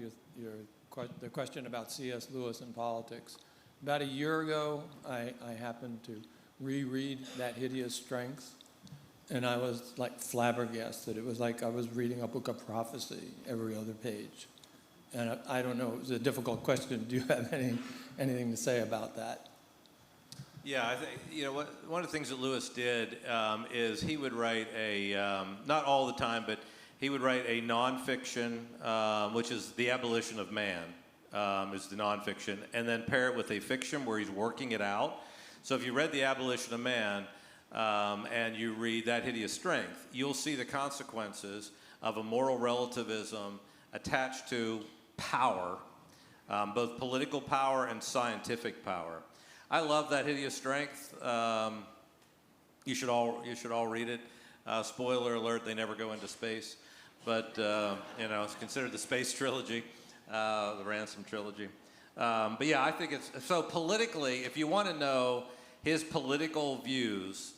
the question about C.S. Lewis and politics. About a year ago, I happened to reread That Hideous Strength, and I was like flabbergasted. It was like I was reading a book of prophecy every other page. And I don't know, it was a difficult question. Do you have anything to say about that? Yeah, I think, one of the things that Lewis did is he would write not all the time, but he would write a nonfiction, which is The Abolition of Man, is the nonfiction, and then pair it with a fiction where he's working it out. So if you read The Abolition of Man and you read That Hideous Strength, you'll see the consequences of a moral relativism attached to power, both political power and scientific power. I love That Hideous Strength. You should all read it. Spoiler alert: they never go into space, but it's considered the space trilogy, the Ransom trilogy. But yeah, I think it's so politically. If you want to know his political views,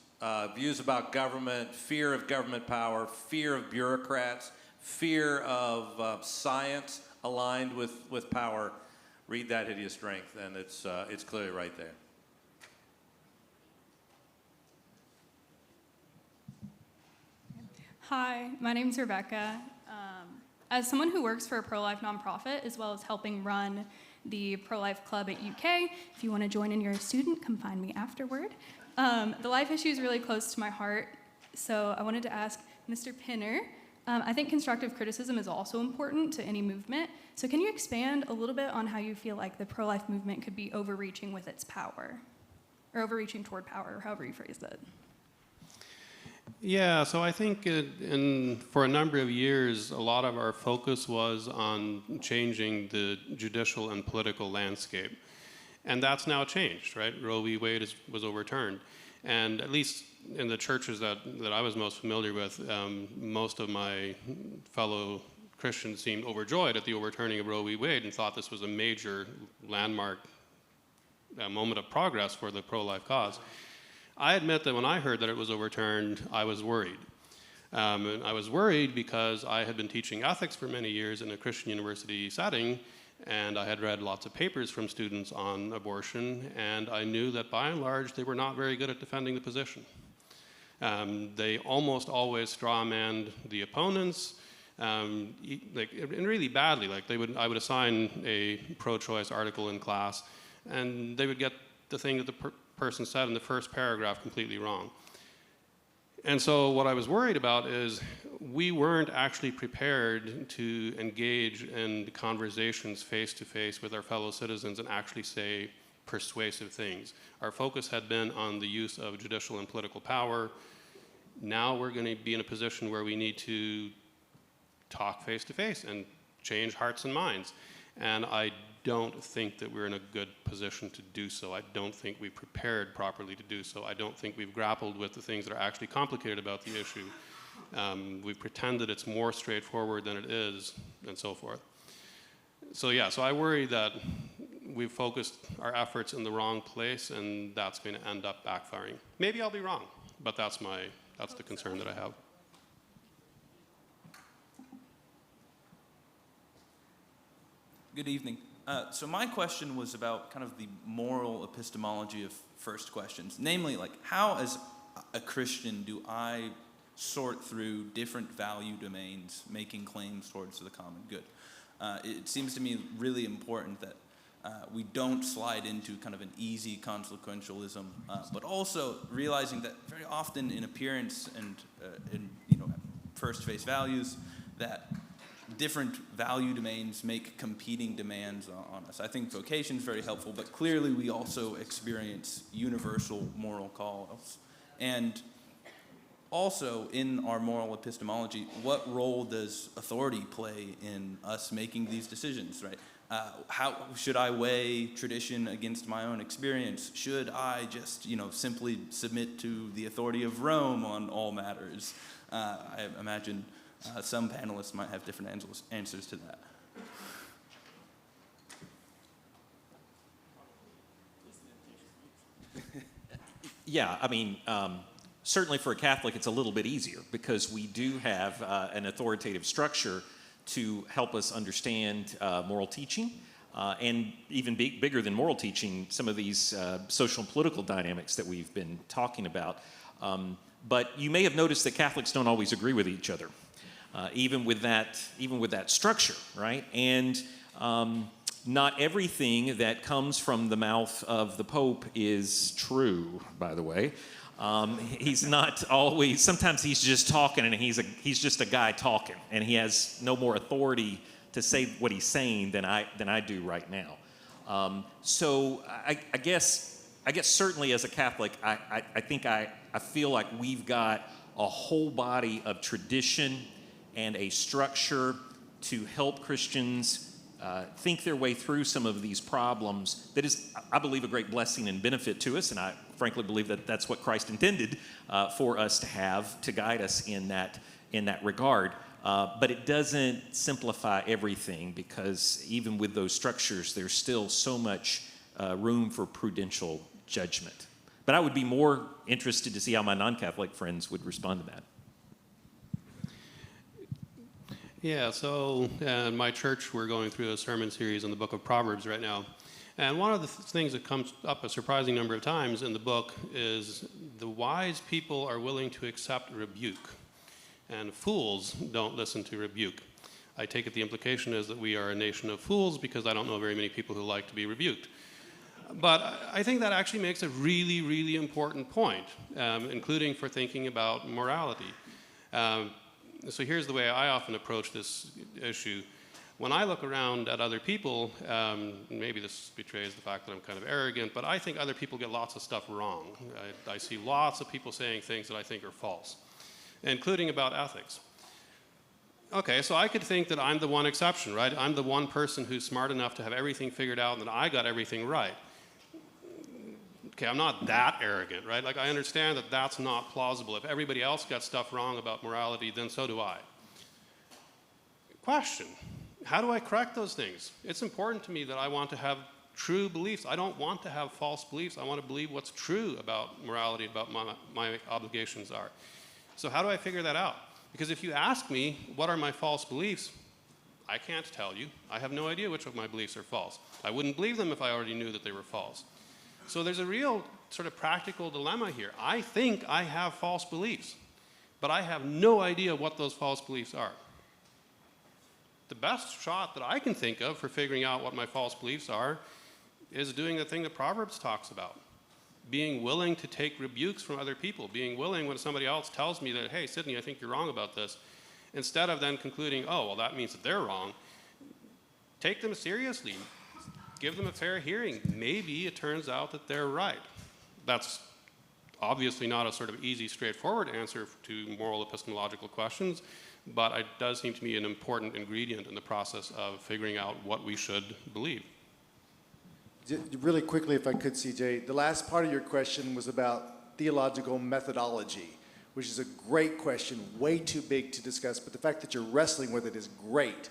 views about government, fear of government power, fear of bureaucrats, fear of science aligned with power, read That Hideous Strength, and it's clearly right there. Hi, my name's Rebecca. As someone who works for a pro-life nonprofit, as well as helping run the pro-life club at UK, if you want to join and you're a student, come find me afterward. The life issue is really close to my heart, so I wanted to ask Mr. Pinner. I think constructive criticism is also important to any movement. So can you expand a little bit on how you feel like the pro-life movement could be overreaching with its power, or overreaching toward power, or however you phrased it? Yeah, so I think for a number of years, a lot of our focus was on changing the judicial and political landscape. And that's now changed, right? Roe v. Wade was overturned. And at least in the churches that I was most familiar with, most of my fellow Christians seemed overjoyed at the overturning of Roe v. Wade and thought this was a major landmark moment of progress for the pro-life cause. I admit that when I heard that it was overturned, I was worried. And I was worried because I had been teaching ethics for many years in a Christian university setting, and I had read lots of papers from students on abortion, and I knew that by and large they were not very good at defending the position. They almost always straw-manned the opponents, and really badly. I would assign a pro-choice article in class, and they would get the thing that the person said in the first paragraph completely wrong. And so what I was worried about is we weren't actually prepared to engage in conversations face-to-face with our fellow citizens and actually say, persuasive things. Our focus had been on the use of judicial and political power. Now we're going to be in a position where we need to talk face to face and change hearts and minds. And I don't think that we're in a good position to do so. I don't think we've prepared properly to do so. I don't think we've grappled with the things that are actually complicated about the issue. We've pretended it's more straightforward than it is, and so forth. So yeah, so I worry that we've focused our efforts in the wrong place, and that's going to end up backfiring. Maybe I'll be wrong, but that's the concern that I have. Good evening. So my question was about kind of the moral epistemology of first questions. Namely, like, how as a Christian do I sort through different value domains making claims towards the common good? It seems to me really important that we don't slide into kind of an easy consequentialism, but also realizing that very often in appearance and in first face values, that different value domains make competing demands on us. I think vocation is very helpful, but clearly we also experience universal moral calls. And also, in our moral epistemology, what role does authority play in us making these decisions, right? How should I weigh tradition against my own experience? Should I just, simply submit to the authority of Rome on all matters? I imagine some panelists might have different answers to that. Yeah, I mean, certainly for a Catholic, it's a little bit easier because we do have an authoritative structure to help us understand moral teaching, and even bigger than moral teaching, some of these social and political dynamics that we've been talking about. But you may have noticed that Catholics don't always agree with each other, even with that structure, right? And not everything that comes from the mouth of the Pope is true, by the way. He's not always, sometimes he's just talking and he's just a guy talking and he has no more authority to say what he's saying than I do right now. So I guess certainly as a Catholic, I think I feel like we've got a whole body of tradition and a structure to help Christians think their way through some of these problems that is, I believe, a great blessing and benefit to us, and I frankly believe that that's what Christ intended for us to have to guide us in that regard. But it doesn't simplify everything because even with those structures, there's still so much room for prudential judgment. But I would be more interested to see how my non-Catholic friends would respond to that. Yeah, so in my church, we're going through a sermon series on the book of Proverbs right now. And one of the things that comes up a surprising number of times in the book is the wise people are willing to accept rebuke, and fools don't listen to rebuke. I take it the implication is that we are a nation of fools because I don't know very many people who like to be rebuked. But I think that actually makes a really, really important point, including for thinking about morality. So here's the way I often approach this issue. When I look around at other people, maybe this betrays the fact that I'm kind of arrogant, but I think other people get lots of stuff wrong. I see lots of people saying things that I think are false, including about ethics. Okay, so I could think that I'm the one exception, right? I'm the one person who's smart enough to have everything figured out and that I got everything right. Okay, I'm not that arrogant, right? Like, I understand that that's not plausible. If everybody else got stuff wrong about morality, then so do I. Question, how do I correct those things? It's important to me that I want to have true beliefs. I don't want to have false beliefs. I want to believe what's true about morality, about my obligations are. So how do I figure that out? Because if you ask me, what are my false beliefs? I can't tell you. I have no idea which of my beliefs are false. I wouldn't believe them if I already knew that they were false. So there's a real sort of practical dilemma here. I think I have false beliefs, but I have no idea what those false beliefs are. The best shot that I can think of for figuring out what my false beliefs are is doing the thing that Proverbs talks about. Being willing to take rebukes from other people. Being willing when somebody else tells me that, hey, Sydney, I think you're wrong about this. Instead of then concluding, oh, well, that means that they're wrong. Take them seriously. give them a fair hearing. Maybe it turns out that they're right. That's obviously not a sort of easy, straightforward answer to moral epistemological questions, but it does seem to me an important ingredient in the process of figuring out what we should believe. Really quickly, if I could, CJ, the last part of your question was about theological methodology, which is a great question, way too big to discuss, but the fact that you're wrestling with it is great.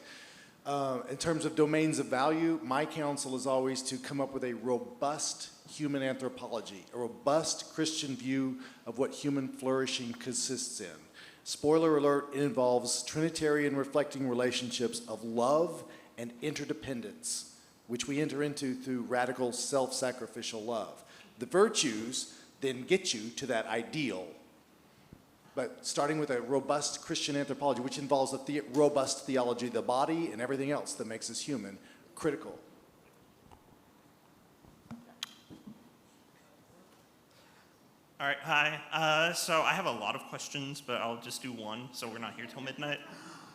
In terms of domains of value, my counsel is always to come up with a robust human anthropology, a robust Christian view of what human flourishing consists in. Spoiler alert, it involves Trinitarian reflecting relationships of love and interdependence, which we enter into through radical self-sacrificial love. The virtues then get you to that ideal, but starting with a robust Christian anthropology, which involves a robust theology of the body and everything else that makes us human, critical. All right, hi. So I have a lot of questions, but I'll just do one so we're not here till midnight.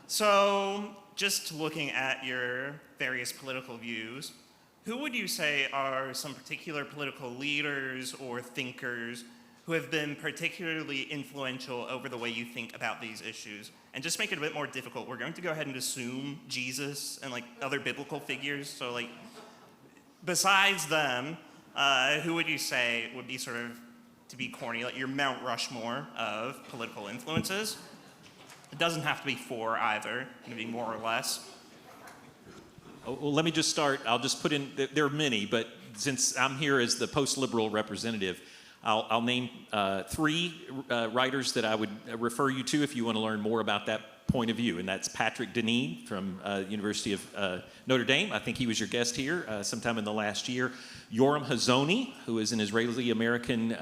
So just looking at your various political views, who would you say are some particular political leaders or thinkers who have been particularly influential over the way you think about these issues? And just make it a bit more difficult, we're going to go ahead and assume Jesus and like other biblical figures. So like, besides them, who would you say would be sort of, to be corny, like your Mount Rushmore of political influences? It doesn't have to be 4 either. It can be more or less. Oh, well, let me just start. I'll just put in, there are many, but since I'm here as the post-liberal representative, I'll name 3 writers that I would refer you to if you want to learn more about that point of view, and that's Patrick Deneen from University of Notre Dame. I think he was your guest here sometime in the last year. Yoram Hazony, who is an Israeli-American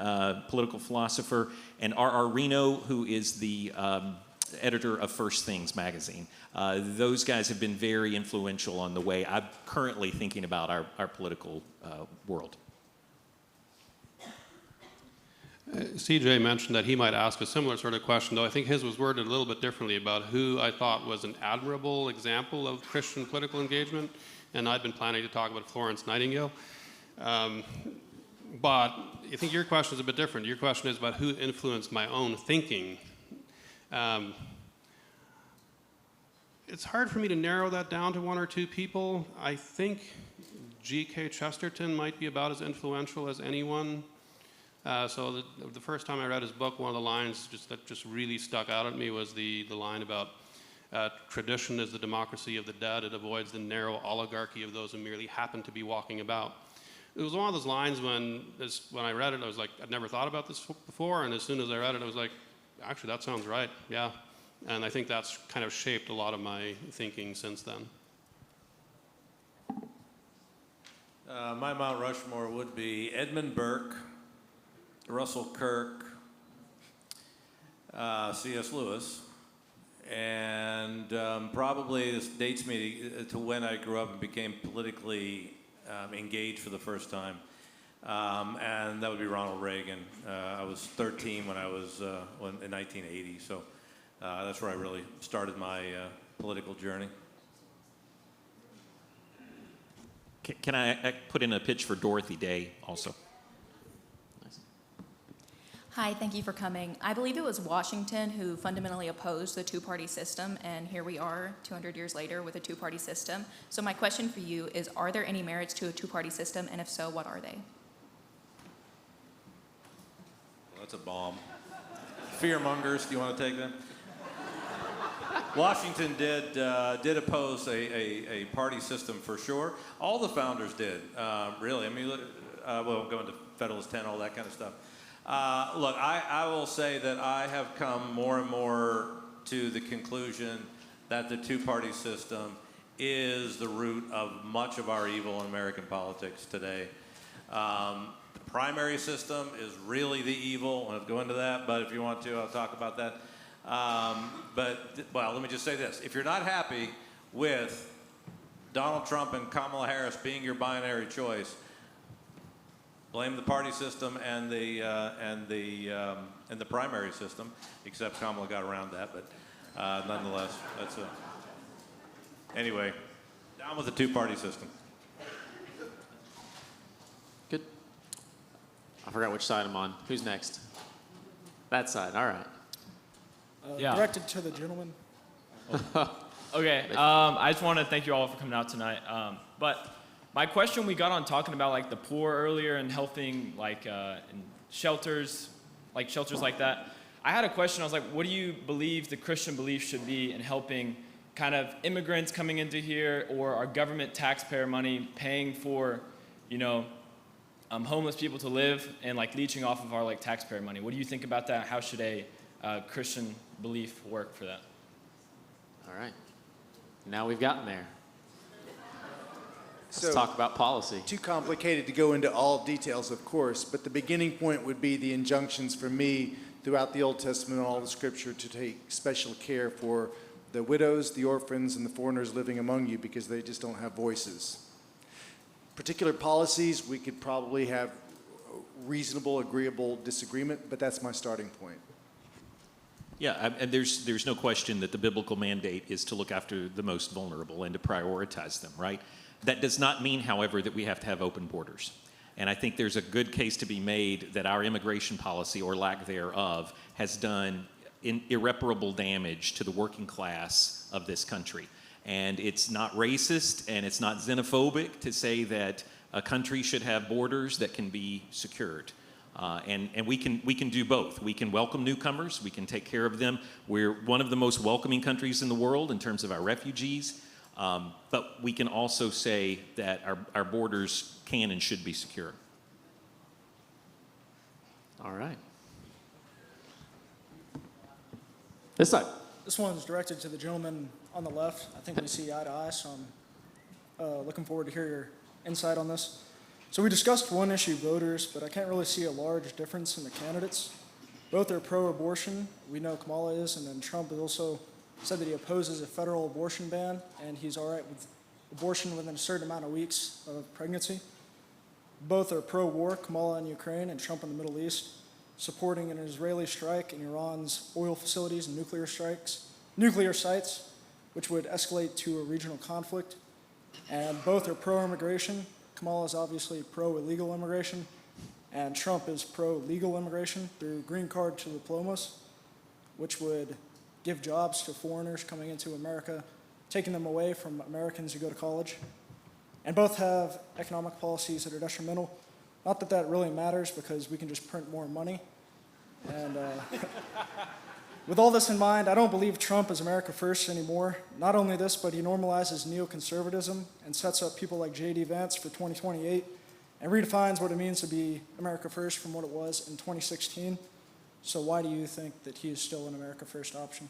political philosopher, and R.R. Reno, who is the editor of First Things magazine. Those guys have been very influential on the way I'm currently thinking about our political world. CJ mentioned that he might ask a similar sort of question, though I think his was worded a little bit differently about who I thought was an admirable example of Christian political engagement, and I'd been planning to talk about Florence Nightingale. But I think your question is a bit different. Your question is about who influenced my own thinking. It's hard for me to narrow that down to 1 or 2 people. I think G.K. Chesterton might be about as influential as anyone. So the first time I read his book, one of the lines that just really stuck out at me was the line about tradition is the democracy of the dead. It avoids the narrow oligarchy of those who merely happen to be walking about. It was one of those lines when I read it, I was like, I'd never thought about this before, and as soon as I read it, I was like, actually, that sounds right, yeah. And I think that's kind of shaped a lot of my thinking since then. My Mount Rushmore would be Edmund Burke, Russell Kirk, C.S. Lewis, and probably this dates me to when I grew up and became politically engaged for the first time, and that would be Ronald Reagan. I was 13 when I was in 1980, so that's where I really started my political journey. Can I put in a pitch for Dorothy Day also? Hi, thank you for coming. I believe it was Washington who fundamentally opposed the two-party system, and here we are 200 years later with a two-party system. So my question for you is, are there any merits to a two-party system, and if so, what are they? Well, that's a bomb. Fearmongers, do you want to take them? Washington did oppose a party system for sure. All the founders did, really. I mean, well, going to Federalist 10, all that kind of stuff. Look, I will say that I have come more and more to the conclusion that the two-party system is the root of much of our evil in American politics today. The primary system is really the evil. I won't go into that, but if you want to, I'll talk about that. Well, let me just say this. If you're not happy with Donald Trump and Kamala Harris being your binary choice, blame the party system and the primary system, except Kamala got around that, but nonetheless, that's a... Anyway, down with the two-party system. I forgot which side I'm on. Who's next? That side, all right. Yeah. Directed to the gentleman. Okay, I just want to thank you all for coming out tonight. But my question, we got on talking about like the poor earlier and helping like in shelters like that. I had a question. I was like, what do you believe the Christian belief should be in helping kind of immigrants coming into here, or our government taxpayer money paying for, homeless people to live and like leeching off of our like taxpayer money? What do you think about that? How should a Christian belief work for that? All right. Now we've gotten there. Let's So, talk about policy. Too complicated to go into all details, of course, but the beginning point would be the injunctions for me throughout the Old Testament and all the Scripture to take special care for the widows, the orphans, and the foreigners living among you, because they just don't have voices. Particular policies, we could probably have reasonable, agreeable disagreement, but that's my starting point. Yeah, and there's no question that the biblical mandate is to look after the most vulnerable and to prioritize them, right? That does not mean, however, that we have to have open borders. And I think there's a good case to be made that our immigration policy, or lack thereof, has done irreparable damage to the working class of this country. And it's not racist and it's not xenophobic to say that a country should have borders that can be secured. And we can do both. We can welcome newcomers. We can take care of them. We're one of the most welcoming countries in the world in terms of our refugees. But we can also say that our borders can and should be secure. All right. This side. This one's directed to the gentleman on the left. I think we see eye to eye, so I'm looking forward to hear your insight on this. So we discussed one-issue voters, but I can't really see a large difference in the candidates. Both are pro-abortion. We know Kamala is, and then Trump has also said that he opposes a federal abortion ban, and he's all right with abortion within a certain amount of weeks of pregnancy. Both are pro-war, Kamala in Ukraine and Trump in the Middle East, supporting an Israeli strike in Iran's oil facilities and nuclear sites, which would escalate to a regional conflict. And both are pro-immigration. Kamala is obviously pro-illegal immigration, and Trump is pro-legal immigration through green card to diplomas, which would give jobs to foreigners coming into America, taking them away from Americans who go to college. And both have economic policies that are detrimental. Not that that really matters, because we can just print more money. And with all this in mind, I don't believe Trump is America first anymore. Not only this, but he normalizes neoconservatism and sets up people like J.D. Vance for 2028 and redefines what it means to be America first from what it was in 2016. So why do you think that he is still an America first option?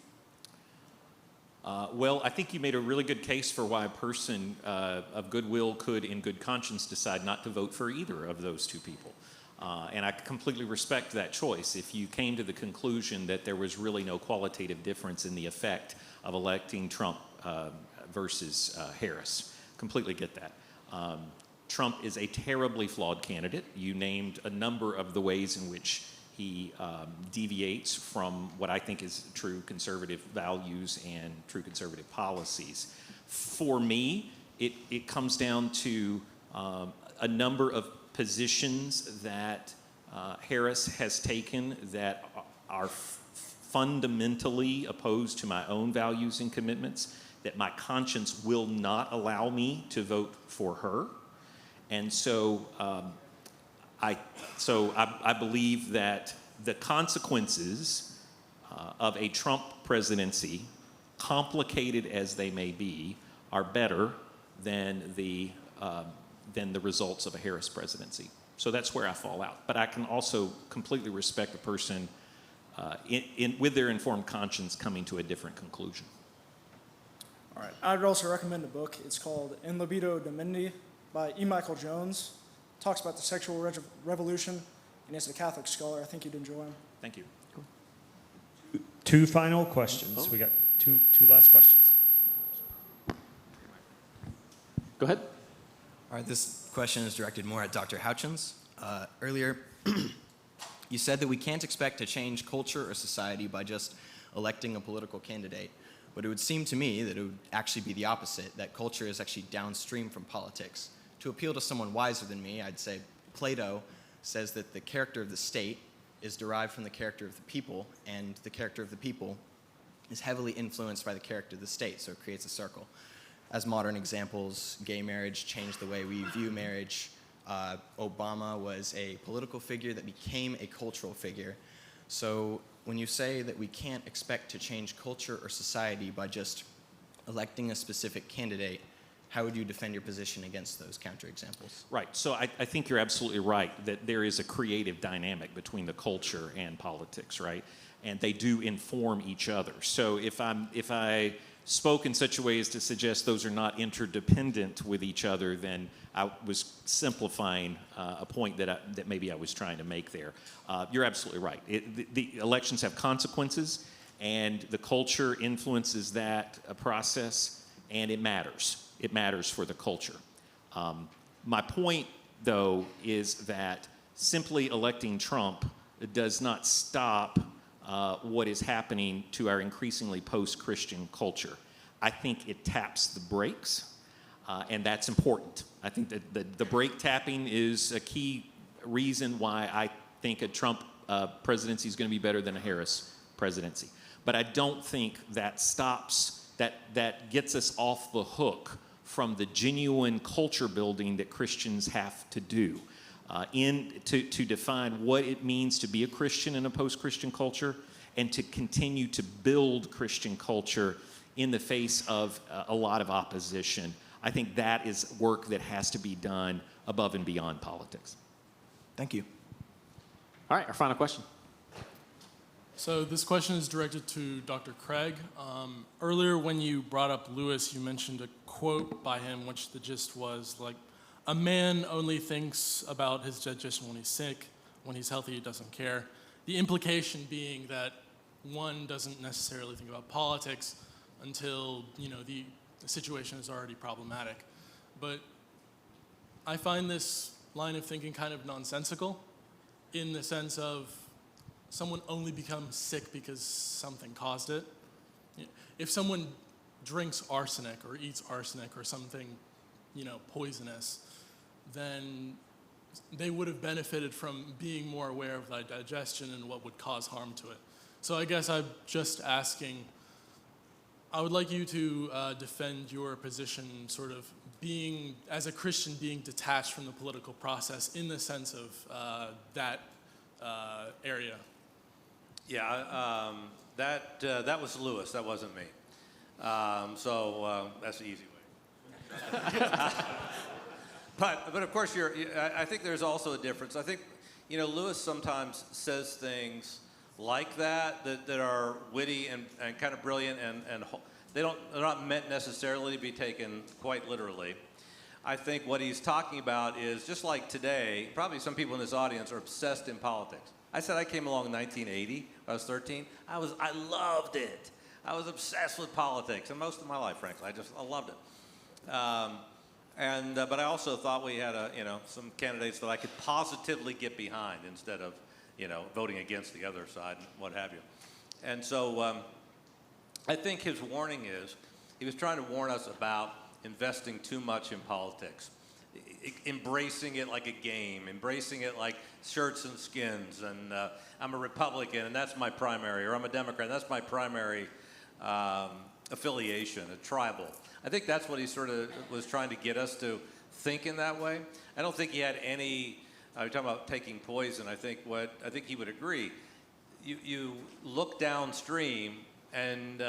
Well, I think you made a really good case for why a person of goodwill could, in good conscience, decide not to vote for either of those two people. And I completely respect that choice. If you came to the conclusion that there was really no qualitative difference in the effect of electing Trump versus Harris, completely get that. Trump is a terribly flawed candidate. You named a number of the ways in which he deviates from what I think is true conservative values and true conservative policies. For me, it comes down to a number of positions that Harris has taken that are fundamentally opposed to my own values and commitments, that my conscience will not allow me to vote for her. And so I believe that the consequences of a Trump presidency, complicated as they may be, are better than the results of a Harris presidency. So that's where I fall out. But I can also completely respect a person with their informed conscience coming to a different conclusion. All right. I would also recommend a book. It's called In Libido Domini by E. Michael Jones. It talks about the sexual revolution, and he's a Catholic scholar. I think you'd enjoy him. Thank you. Cool. Two final questions. We got two last questions. Go ahead. All right, this question is directed more at Dr. Houchins. Earlier, you said that we can't expect to change culture or society by just electing a political candidate. But it would seem to me that it would actually be the opposite, that culture is actually downstream from politics. To appeal to someone wiser than me, I'd say Plato says that the character of the state is derived from the character of the people, and the character of the people is heavily influenced by the character of the state, so it creates a circle. As modern examples, gay marriage changed the way we view marriage. Obama was a political figure that became a cultural figure. So when you say that we can't expect to change culture or society by just electing a specific candidate, how would you defend your position against those counterexamples? Right. So I think you're absolutely right that there is a creative dynamic between the culture and politics, right? And they do inform each other. So if I spoke in such a way as to suggest those are not interdependent with each other, then I was simplifying a point that maybe I was trying to make there. You're absolutely right. The elections have consequences, and the culture influences that process, and it matters. It matters for the culture. My point, though, is that simply electing Trump does not stop what is happening to our increasingly post-Christian culture. I think it taps the brakes, and that's important. I think that the brake tapping is a key reason why I think a Trump presidency is going to be better than a Harris presidency. But I don't think that stops, that gets us off the hook from the genuine culture building that Christians have to do to define what it means to be a Christian in a post-Christian culture and to continue to build Christian culture in the face of a lot of opposition. I think that is work that has to be done above and beyond politics. Thank you. All right, our final question. So this question is directed to Dr. Craig. Earlier when you brought up Lewis, you mentioned a quote by him, which the gist was like, a man only thinks about his digestion when he's sick. When he's healthy, he doesn't care. The implication being that one doesn't necessarily think about politics until, the situation is already problematic. But I find this line of thinking kind of nonsensical in the sense of someone only becomes sick because something caused it. If someone drinks arsenic or eats arsenic or something, poisonous, then they would have benefited from being more aware of their digestion and what would cause harm to it. So I guess I'm just asking, I would like you to defend your position sort of being, as a Christian, being detached from the political process in the sense of that area. Yeah, that was Lewis. That wasn't me. So that's the easy way. But of course, I think there's also a difference. I think, Lewis sometimes says things like that are witty and kind of brilliant, and they're not meant necessarily to be taken quite literally. I think what he's talking about is just like today, probably some people in this audience are obsessed in politics. I said I came along in 1980. I was 13. I loved it. I was obsessed with politics, and most of my life, frankly, I loved it. But I also thought we had some candidates that I could positively get behind instead of voting against the other side and what have you. And so I think his warning is he was trying to warn us about investing too much in politics. Embracing it like a game, embracing it like shirts and skins, and I'm a Republican and that's my primary, or I'm a Democrat and that's my primary affiliation, a tribal. I think that's what he sort of was trying to get us to think in that way. I don't think he had any, you're talking about taking poison, I think he would agree. You look downstream and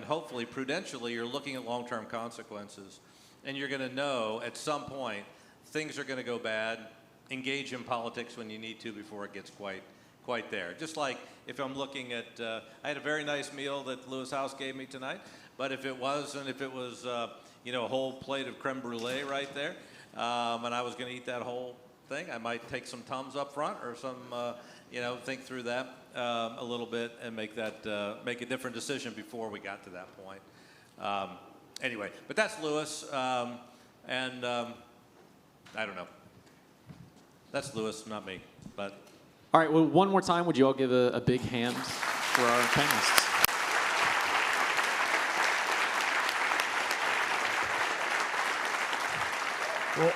hopefully prudentially you're looking at long-term consequences, and you're going to know at some point things are going to go bad. Engage in politics when you need to before it gets quite there. Just like if I'm looking at, I had a very nice meal that Lewis House gave me tonight, but if it was a whole plate of creme brulee right there, and I was going to eat that whole thing, I might take some Tums up front or some, think through that a little bit and make a different decision before we got to that point. Anyway, but that's Lewis, and I don't know. That's Lewis, not me. But all right, well, one more time, would you all give a big hand for our panelists? Well,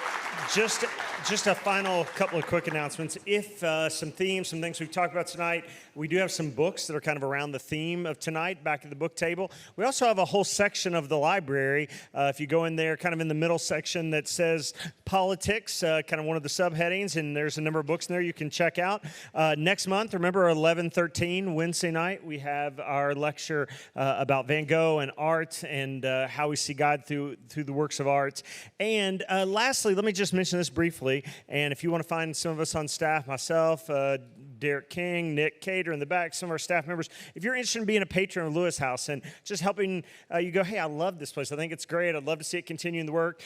Just a final couple of quick announcements. If some themes, some things we've talked about tonight, we do have some books that are kind of around the theme of tonight back at the book table. We also have a whole section of the library. If you go in there, kind of in the middle section that says politics, kind of one of the subheadings, and there's a number of books in there you can check out. Next month, remember 11/13, Wednesday night, we have our lecture about Van Gogh and art and how we see God through the works of art. And lastly, let me just mention this briefly. And if you want to find some of us on staff, myself, Derek King, Nick Cater in the back, some of our staff members, if you're interested in being a patron of Lewis House and just helping you go, hey, I love this place. I think it's great. I'd love to see it continue in the work,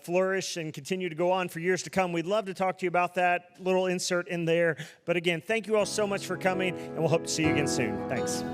flourish and continue to go on for years to come. We'd love to talk to you about that little insert in there. But again, thank you all so much for coming, and we'll hope to see you again soon. Thanks.